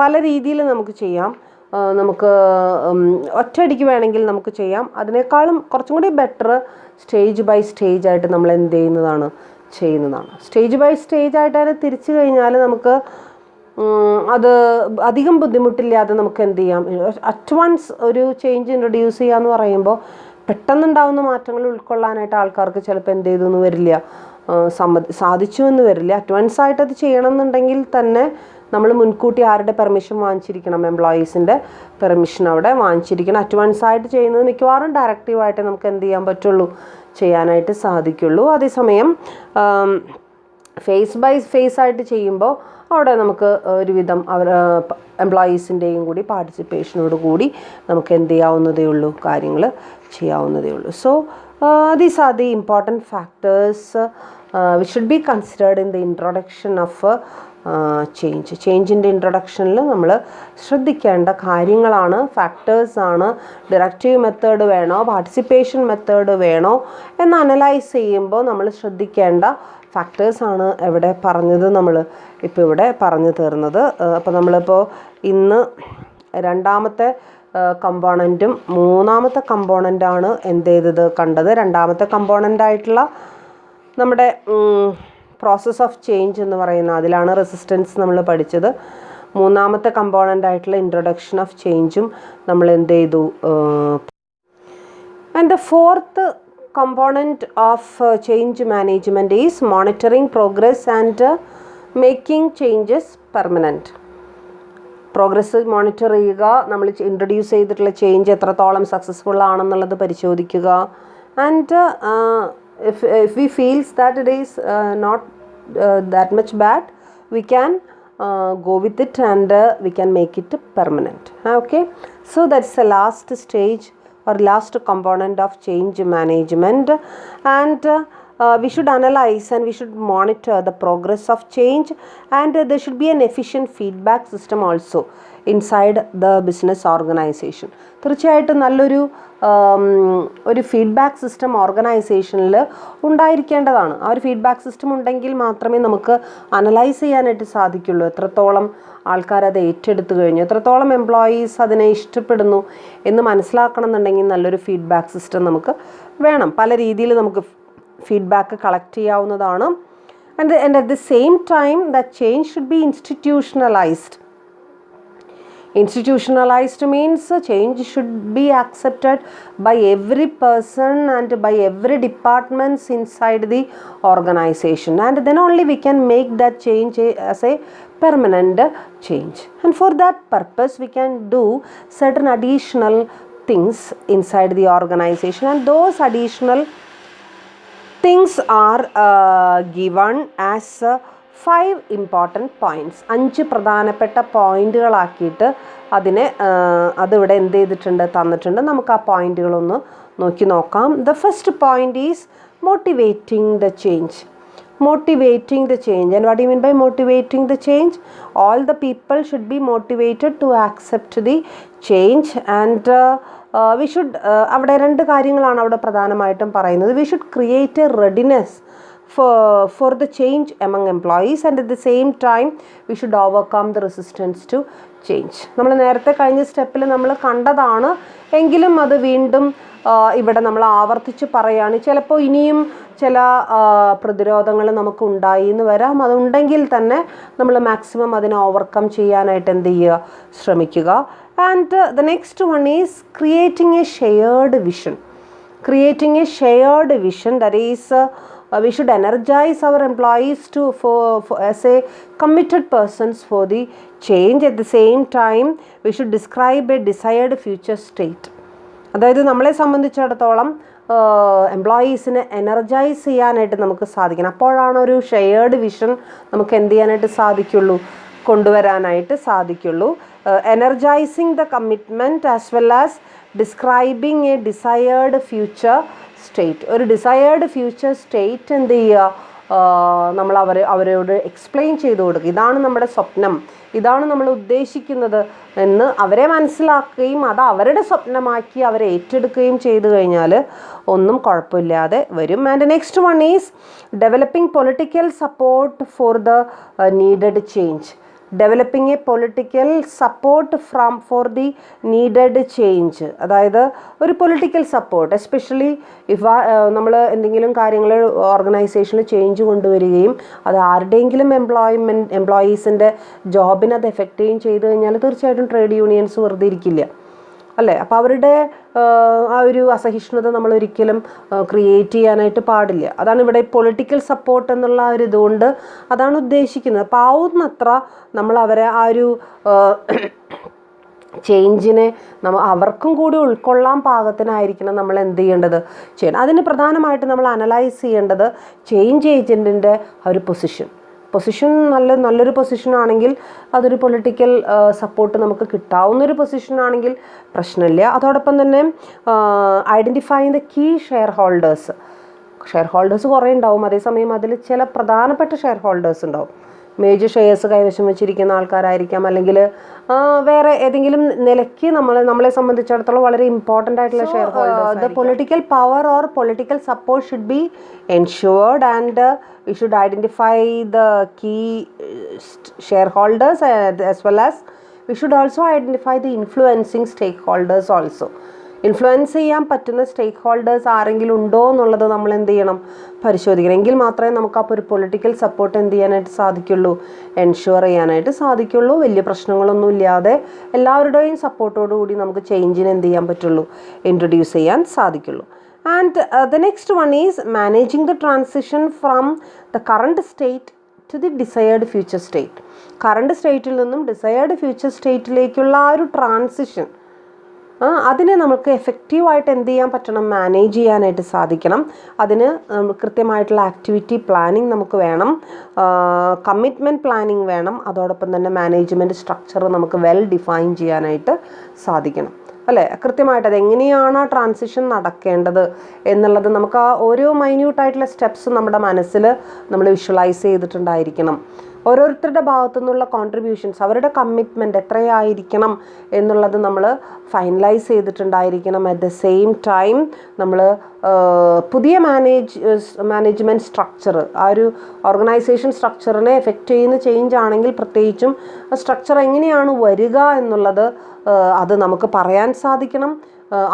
പല രീതിയിൽ നമുക്ക് ചെയ്യാം. നമുക്ക് ഒറ്റയടിക്ക് വേണമെങ്കിൽ നമുക്ക് ചെയ്യാം. അതിനേക്കാളും കുറച്ചും കൂടി ബെറ്റർ സ്റ്റേജ് ബൈ സ്റ്റേജ് ആയിട്ട് നമ്മൾ എന്ത് ചെയ്യുന്നതാണ്? സ്റ്റേജ് ബൈ സ്റ്റേജ് ആയിട്ട് അതിനെ തിരിച്ചു കഴിഞ്ഞാൽ നമുക്ക് അത് അധികം ബുദ്ധിമുട്ടില്ലാതെ നമുക്ക് എന്ത് ചെയ്യാം? അറ്റ് വൺസ് ഒരു ചേഞ്ച് ഇൻട്രൊഡ്യൂസ് ചെയ്യുക എന്ന് പറയുമ്പോൾ പെട്ടെന്നുണ്ടാകുന്ന മാറ്റങ്ങൾ ഉൾക്കൊള്ളാനായിട്ട് ആൾക്കാർക്ക് ചിലപ്പോൾ എന്ത് ചെയ്തെന്ന് വരില്ല, സാധിച്ചു എന്ന് വരില്ല. അറ്റ് വൺസ് ആയിട്ട് അത് ചെയ്യണം എന്നുണ്ടെങ്കിൽ തന്നെ നമ്മൾ മുൻകൂട്ടി ആരുടെ പെർമിഷൻ വാങ്ങിച്ചിരിക്കണം? എംപ്ലോയീസിൻ്റെ പെർമിഷൻ അവിടെ വാങ്ങിച്ചിരിക്കണം. അറ്റ് വൺസ് ആയിട്ട് ചെയ്യുന്നത് മിക്കവാറും ഡയറക്റ്റീവായിട്ട് നമുക്ക് എന്ത് ചെയ്യാൻ പറ്റുള്ളൂ? ചെയ്യാനായിട്ട് സാധിക്കുള്ളൂ. അതേസമയം ഫേസ് ബൈ ഫേസ് ആയിട്ട് ചെയ്യുമ്പോൾ അവിടെ നമുക്ക് ഒരുവിധം എംപ്ലോയീസിൻ്റെയും കൂടി പാർട്ടിസിപ്പേഷനോട് കൂടി നമുക്ക് എന്ത് ചെയ്യാവുന്നതേ ഉള്ളൂ? കാര്യങ്ങൾ ചെയ്യാവുന്നതേ ഉള്ളൂ. So these are the important factors which should be considered in the introduction of ചേഞ്ചിൻ്റെ ഇൻട്രൊഡക്ഷനിൽ നമ്മൾ ശ്രദ്ധിക്കേണ്ട കാര്യങ്ങളാണ്, ഫാക്ടേഴ്സാണ്. ഡിറക്റ്റീവ് മെത്തേഡ് വേണോ പാർട്ടിസിപ്പേഷൻ മെത്തേഡ് വേണോ എന്ന് അനലൈസ് ചെയ്യുമ്പോൾ നമ്മൾ ശ്രദ്ധിക്കേണ്ട ഫാക്ടേഴ്സാണ് എവിടെ പറഞ്ഞത്, നമ്മൾ ഇപ്പോൾ ഇവിടെ പറഞ്ഞു തീർന്നത്. അപ്പോൾ നമ്മളിപ്പോൾ ഇന്ന് രണ്ടാമത്തെ കമ്പോണൻറ്റും മൂന്നാമത്തെ കമ്പോണൻ്റാണ് എന്ത് ചെയ്തത് കണ്ടത്. രണ്ടാമത്തെ കമ്പോണൻ്റായിട്ടുള്ള നമ്മുടെ പ്രോസസ് ഓഫ് ചേഞ്ച് എന്ന് പറയുന്ന അതിലാണ് റെസിസ്റ്റൻസ് നമ്മൾ പഠിച്ചത്. മൂന്നാമത്തെ കമ്പോണൻ്റ് ആയിട്ടുള്ള ഇൻട്രൊഡക്ഷൻ ഓഫ് ചേഞ്ചും നമ്മൾ എന്ത് ചെയ്തു. And the fourth component of change management is monitoring progress and making changes permanent. Progress monitor ചെയ്യുക, നമ്മൾ ഇൻട്രൊഡ്യൂസ് ചെയ്തിട്ടുള്ള ചേഞ്ച് എത്രത്തോളം സക്സസ്ഫുൾ ആണെന്നുള്ളത് പരിശോധിക്കുക. And if we feels that it is not that much bad, we can go with it and we can make it permanent. Okay, so that's the last stage or last component of change management. And we should analyze and we should monitor the progress of change, and there should be an efficient feedback system also inside the business organization. തീർച്ചയായിട്ടും നല്ലൊരു feedback system ഓർഗനൈസേഷനിൽ ഉണ്ടായിരിക്കേണ്ടതാണ്. ആ ഒരു feedback system ഉണ്ടെങ്കിൽ മാത്രമേ നമുക്ക് analyse ചെയ്യാനായിട്ട് സാധിക്കുള്ളൂ. എത്രത്തോളം ആൾക്കാരത് ഏറ്റെടുത്തു കഴിഞ്ഞു, എത്രത്തോളം എംപ്ലോയീസ് അതിനെ ഇഷ്ടപ്പെടുന്നു എന്ന് മനസ്സിലാക്കണം എന്നുണ്ടെങ്കിൽ നല്ലൊരു ഫീഡ്ബാക്ക് സിസ്റ്റം നമുക്ക് വേണം. പല രീതിയിൽ നമുക്ക് ഫീഡ്ബാക്ക് കളക്ട് ചെയ്യാവുന്നതാണ്. And at the same time the change should be institutionalised. Institutionalized means change should be accepted by every person and by every departments inside the organization, and then only we can make that change as a permanent change. And for that purpose we can do certain additional things inside the organization, and those additional things are given as 5 important points. 5 പ്രധാനപ്പെട്ട പോയിന്റുകളാക്കിയിട്ട് അതിവിടെ എന്ത് ചെയ്തിട്ടുണ്ട്, തന്നിട്ടുണ്ട്. നമുക്ക് ആ പോയിന്റുകളൊന്ന് നോക്കാം. The first point is motivating the change. Motivating the change. And what do you mean by motivating the change? All the people should be motivated to accept the change, and we should അവിടെ 2 കാര്യങ്ങളാണ് അവിടെ പ്രധാനമായിട്ടും പറയുന്നത്. We should create a readiness for the change among employees, and at the same time we should overcome the resistance to change. നമ്മൾ നേരത്തെ കഴിഞ്ഞ സ്റ്റെപ്പിൽ നമ്മൾ കണ്ടതാണ്, എങ്കിലും അത് വീണ്ടും ഇവിടെ നമ്മൾ ആവർത്തിച്ച് പറയുകയാണ്. ചിലപ്പോൾ ഇനിയും ചില പ്രതിരോധങ്ങൾ നമുക്ക് ഉണ്ടായി എന്ന് വരാം. അതുണ്ടെങ്കിൽ തന്നെ നമ്മൾ മാക്സിമം അതിനെ ഓവർകം ചെയ്യാനായിട്ട് എന്ത് ചെയ്യുക, ശ്രമിക്കുക. And the next one is creating A shared vision. Creating a shared vision, that is we should energize our employees for as a committed persons for the change. At the same time we should describe a desired future state. അതായത് നമ്മളെ സംബന്ധിച്ചിടത്തോളം എംപ്ലോയീസിനെ energise ചെയ്യാനായിട്ട് നമുക്ക് സാധിക്കണം. അപ്പോഴാണ് ഒരു shared vision നമുക്ക് എന്ത് ചെയ്യാനായിട്ട് സാധിക്കുള്ളൂ, കൊണ്ടുവരാനായിട്ട് സാധിക്കുള്ളൂ. Energising the commitment as well as describing A desired future state. ഒരു ഡിസയേർഡ് ഫ്യൂച്ചർ സ്റ്റേറ്റ് എന്ത് ചെയ്യുക, നമ്മൾ അവരോട് എക്സ്പ്ലെയിൻ ചെയ്ത് കൊടുക്കുക. ഇതാണ് നമ്മുടെ സ്വപ്നം, ഇതാണ് നമ്മൾ ഉദ്ദേശിക്കുന്നത് എന്ന് അവരെ മനസ്സിലാക്കുകയും അത് അവരുടെ സ്വപ്നമാക്കി അവരെ ഏറ്റെടുക്കുകയും ചെയ്തു കഴിഞ്ഞാൽ ഒന്നും കുഴപ്പമില്ലാതെ വരും. And next one is developing political support for the needed change. Developing A political support for the needed change. അതായത് ഒരു പൊളിറ്റിക്കൽ സപ്പോർട്ട്, എസ്പെഷ്യലി ഇഫ് നമ്മൾ എന്തെങ്കിലും കാര്യങ്ങൾ ഓർഗനൈസേഷനിൽ ചേഞ്ച് കൊണ്ടുവരികയും അത് ആരുടെയെങ്കിലും എംപ്ലോയീസിൻ്റെ ജോബിനെ അത് എഫക്റ്റ് ചെയ്യുകയും ചെയ്തു കഴിഞ്ഞാൽ തീർച്ചയായിട്ടും ട്രേഡ് യൂണിയൻസ് വെറുതെ ഇരിക്കില്ല, അല്ലേ? അപ്പോൾ അവരുടെ ആ ഒരു അസഹിഷ്ണുത നമ്മൾ ഒരിക്കലും ക്രിയേറ്റ് ചെയ്യാനായിട്ട് പാടില്ല. അതാണ് ഇവിടെ പൊളിറ്റിക്കൽ സപ്പോർട്ട് എന്നുള്ള ഒരു ഇതുകൊണ്ട് അതാണ് ഉദ്ദേശിക്കുന്നത്. അപ്പോൾ ആവുന്നത്ര നമ്മൾ അവരെ ആ ഒരു ചേഞ്ചിനെ അവർക്കും കൂടി ഉൾക്കൊള്ളാൻ പാകത്തിനായിരിക്കണം നമ്മൾ എന്ത് ചെയ്യേണ്ടത്, ചെയ്യണം. അതിന് പ്രധാനമായിട്ട് നമ്മൾ അനലൈസ് ചെയ്യേണ്ടത് ചേഞ്ച് ഏജൻറ്റിൻ്റെ ആ ഒരു പൊസിഷൻ നല്ലൊരു പൊസിഷനാണെങ്കിൽ അതൊരു പൊളിറ്റിക്കൽ സപ്പോർട്ട് നമുക്ക് കിട്ടാവുന്നൊരു പൊസിഷനാണെങ്കിൽ പ്രശ്നമില്ല. അതോടൊപ്പം തന്നെ identifying the key shareholders കുറേ ഉണ്ടാവും. അതേസമയം അതിൽ ചില പ്രധാനപ്പെട്ട ഷെയർ ഹോൾഡേഴ്സ് ഉണ്ടാവും. മേജർ ഷെയർസ് കൈവശം വെച്ചിരിക്കുന്ന ആൾക്കാരായിരിക്കാം, അല്ലെങ്കിൽ വേറെ ഏതെങ്കിലും നിലയ്ക്ക് നമ്മളെ സംബന്ധിച്ചിടത്തോളം വളരെ ഇമ്പോർട്ടൻ്റ് ആയിട്ടുള്ള share holders. The political power or political support should be ensured, and we should identify the key shareholders as well as we should also identify the influencing stakeholders also. Influence ചെയ്യാൻ പറ്റുന്ന സ്റ്റേക്ക് holders ആരെങ്കിലും ഉണ്ടോ എന്നുള്ളത് നമ്മൾ എന്ത് ചെയ്യണം, പരിശോധിക്കണം. എങ്കിൽ മാത്രമേ നമുക്ക് അപ്പോൾ ഒരു പൊളിറ്റിക്കൽ സപ്പോർട്ട് എന്ത് ചെയ്യാനായിട്ട് സാധിക്കുള്ളൂ, എൻഷുർ ചെയ്യാനായിട്ട് സാധിക്കുള്ളൂ. വലിയ പ്രശ്നങ്ങളൊന്നും ഇല്ലാതെ എല്ലാവരുടെയും സപ്പോർട്ടോടു കൂടി നമുക്ക് ചേഞ്ചിന് എന്ത് ചെയ്യാൻ പറ്റുള്ളൂ, ഇൻട്രൊഡ്യൂസ് ചെയ്യാൻ സാധിക്കുള്ളൂ. And the next one is managing the transition from the current state to the desired future state. Current സ്റ്റേറ്റിൽ നിന്നും ഡിസയേർഡ് ഫ്യൂച്ചർ സ്റ്റേറ്റിലേക്കുള്ള ആ ഒരു ട്രാൻസിഷൻ, അതിനെ നമുക്ക് എഫക്റ്റീവായിട്ട് എന്ത് ചെയ്യാൻ പറ്റണം, മാനേജ് ചെയ്യാനായിട്ട് സാധിക്കണം. അതിന് കൃത്യമായിട്ടുള്ള ആക്ടിവിറ്റി പ്ലാനിങ് നമുക്ക് വേണം, കമ്മിറ്റ്മെൻറ്റ് പ്ലാനിങ് വേണം. അതോടൊപ്പം തന്നെ മാനേജ്മെൻറ്റ് സ്ട്രക്ചർ നമുക്ക് വെൽ ഡിഫൈൻ ചെയ്യാനായിട്ട് സാധിക്കണം, അല്ലേ? കൃത്യമായിട്ട് അത് എങ്ങനെയാണ് ആ ട്രാൻസിഷൻ നടക്കേണ്ടത് എന്നുള്ളത് നമുക്ക് ആ ഓരോ മൈന്യൂട്ടായിട്ടുള്ള സ്റ്റെപ്സ് നമ്മുടെ മനസ്സിൽ നമ്മൾ വിഷ്വലൈസ് ചെയ്തിട്ടുണ്ടായിരിക്കണം. ഓരോരുത്തരുടെ ഭാഗത്തു നിന്നുള്ള കോൺട്രിബ്യൂഷൻസ്, അവരുടെ കമ്മിറ്റ്മെൻറ്റ് എത്രയായിരിക്കണം എന്നുള്ളത് നമ്മൾ ഫൈനലൈസ് ചെയ്തിട്ടുണ്ടായിരിക്കണം. അറ്റ് ദ സെയിം ടൈം നമ്മൾ പുതിയ മാനേജ്മെൻറ്റ് സ്ട്രക്ചർ, ആ ഒരു ഓർഗനൈസേഷൻ സ്ട്രക്ചറിനെ എഫക്റ്റ് ചെയ്യുന്ന ചേഞ്ച് ആണെങ്കിൽ പ്രത്യേകിച്ചും സ്ട്രക്ചർ എങ്ങനെയാണ് വരിക എന്നുള്ളത് അത് നമുക്ക് പറയാൻ സാധിക്കണം.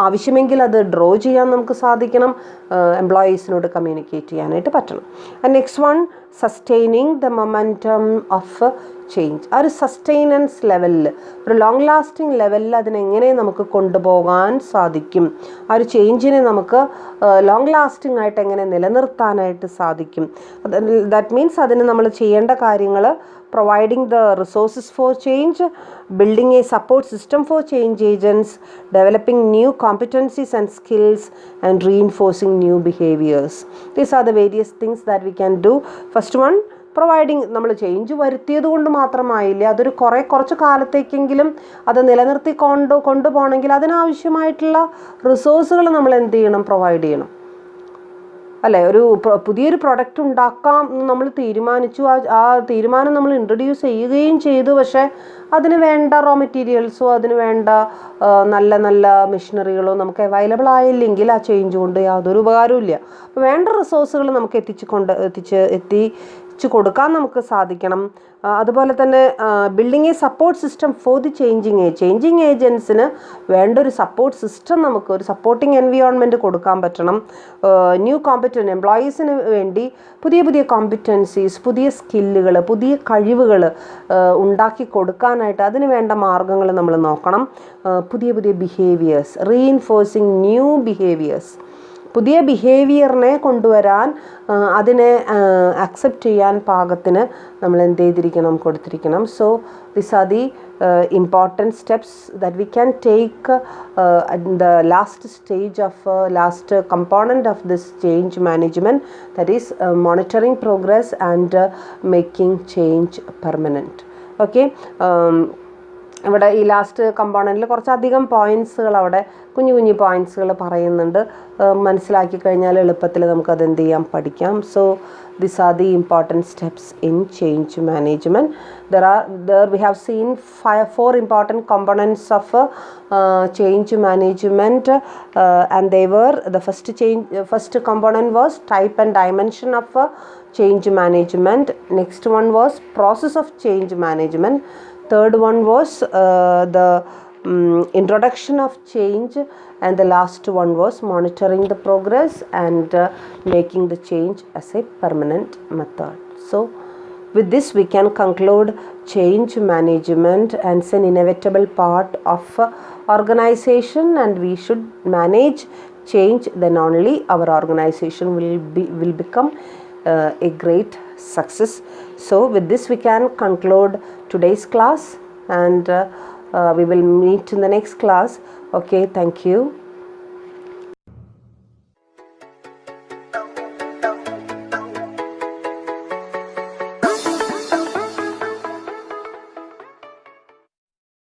ആവശ്യമെങ്കിൽ അത് ഡ്രോ ചെയ്യാൻ നമുക്ക് സാധിക്കണം. എംപ്ലോയീസിനോട് കമ്മ്യൂണിക്കേറ്റ് ചെയ്യാനായിട്ട് പറ്റണം. And next one, sustaining the momentum of change. ആ ഒരു സസ്റ്റെയിനൻസ് ലെവലിൽ, ഒരു ലോങ് ലാസ്റ്റിംഗ് ലെവലിൽ അതിനെങ്ങനെ നമുക്ക് കൊണ്ടുപോകാൻ സാധിക്കും, ആ ഒരു ചേഞ്ചിനെ നമുക്ക് ലോങ് ലാസ്റ്റിംഗ് ആയിട്ട് എങ്ങനെ നിലനിർത്താനായിട്ട് സാധിക്കും. ദാറ്റ് മീൻസ് അതിന് നമ്മൾ ചെയ്യേണ്ട കാര്യങ്ങൾ, providing the resources for change, building a support system for change agents, developing new competencies and skills, and reinforcing new behaviors. These are the various things that we can do. First one, providing. നമ്മൾ change വരുത്തിയത് കൊണ്ട് മാത്രമായില്ല, അതൊരു കുറച്ച് കാലത്തേക്കെങ്കിലും അത് നിലനിർത്തി കൊണ്ടുപോകണമെങ്കിൽ അതിനാവശ്യമായിട്ടുള്ള റിസോഴ്സുകൾ നമ്മൾ എന്ത് ചെയ്യണം, പ്രൊവൈഡ് ചെയ്യണം, അല്ലേ? ഒരു പുതിയൊരു പ്രൊഡക്റ്റ് ഉണ്ടാക്കാം നമ്മൾ തീരുമാനിച്ചു, ആ തീരുമാനം നമ്മൾ ഇൻട്രൊഡ്യൂസ് ചെയ്യുകയും ചെയ്തു. പക്ഷേ അതിന് വേണ്ട റോ മെറ്റീരിയൽസോ അതിന് വേണ്ട നല്ല നല്ല മെഷീനറികളോ നമുക്ക് അവൈലബിൾ ആയില്ലെങ്കിൽ ആ ചേഞ്ച് കൊണ്ട് യാതൊരു ഉപകാരവും ഇല്ല. അപ്പോൾ വേണ്ട റിസോഴ്സുകൾ നമുക്ക് എത്തിച്ചു കൊടുക്കാൻ നമുക്ക് സാധിക്കണം. അതുപോലെ തന്നെ building a support system for the changing ഏജൻസിന് വേണ്ട ഒരു സപ്പോർട്ട് സിസ്റ്റം, നമുക്ക് ഒരു സപ്പോർട്ടിങ് എൻവിയോൺമെൻറ്റ് കൊടുക്കാൻ പറ്റണം. ന്യൂ കോമ്പറ്റൻറ്റ് എംപ്ലോയീസിന് വേണ്ടി പുതിയ കോമ്പറ്റൻസീസ്, പുതിയ സ്കില്ലുകൾ, പുതിയ കഴിവുകൾ ഉണ്ടാക്കി കൊടുക്കാനായിട്ട് അതിന് വേണ്ട മാർഗ്ഗങ്ങൾ നമ്മൾ നോക്കണം. പുതിയ ബിഹേവിയേഴ്സ്, റീഇൻഫോഴ്സിങ് ന്യൂ ബിഹേവിയേഴ്സ്, പുതിയ ബിഹേവിയറിനെ കൊണ്ടുവരാൻ, അതിനെ അക്സെപ്റ്റ് ചെയ്യാൻ പാകത്തിന് നമ്മൾ എന്ത് ചെയ്തിരിക്കണം, കൊടുത്തിരിക്കണം. So this are the important steps that we can take at the last stage of last component of this change management, that is monitoring progress and making change permanent. Okay, ഇവിടെ ഈ last കമ്പോണൻറ്റിൽ കുറച്ചധികം പോയിൻറ്റ്സുകൾ, അവിടെ കുഞ്ഞു പോയിൻറ്റ്സുകൾ പറയുന്നുണ്ട്. മനസ്സിലാക്കി കഴിഞ്ഞാൽ എളുപ്പത്തിൽ നമുക്കത് എന്ത് ചെയ്യാം, പഠിക്കാം. So these are the important steps in change management. There we have seen four important components of change management, and they were, the first component was type and dimension of change management. Next one was process of change management. Third one was the introduction of change, and the last one was monitoring the progress and making the change as a permanent method. So with this we can conclude change management as an inevitable part of organization, and we should manage change, then only our organization will become a great success. So with this we can conclude today's class, and we will meet in the next class. Okay, thank you.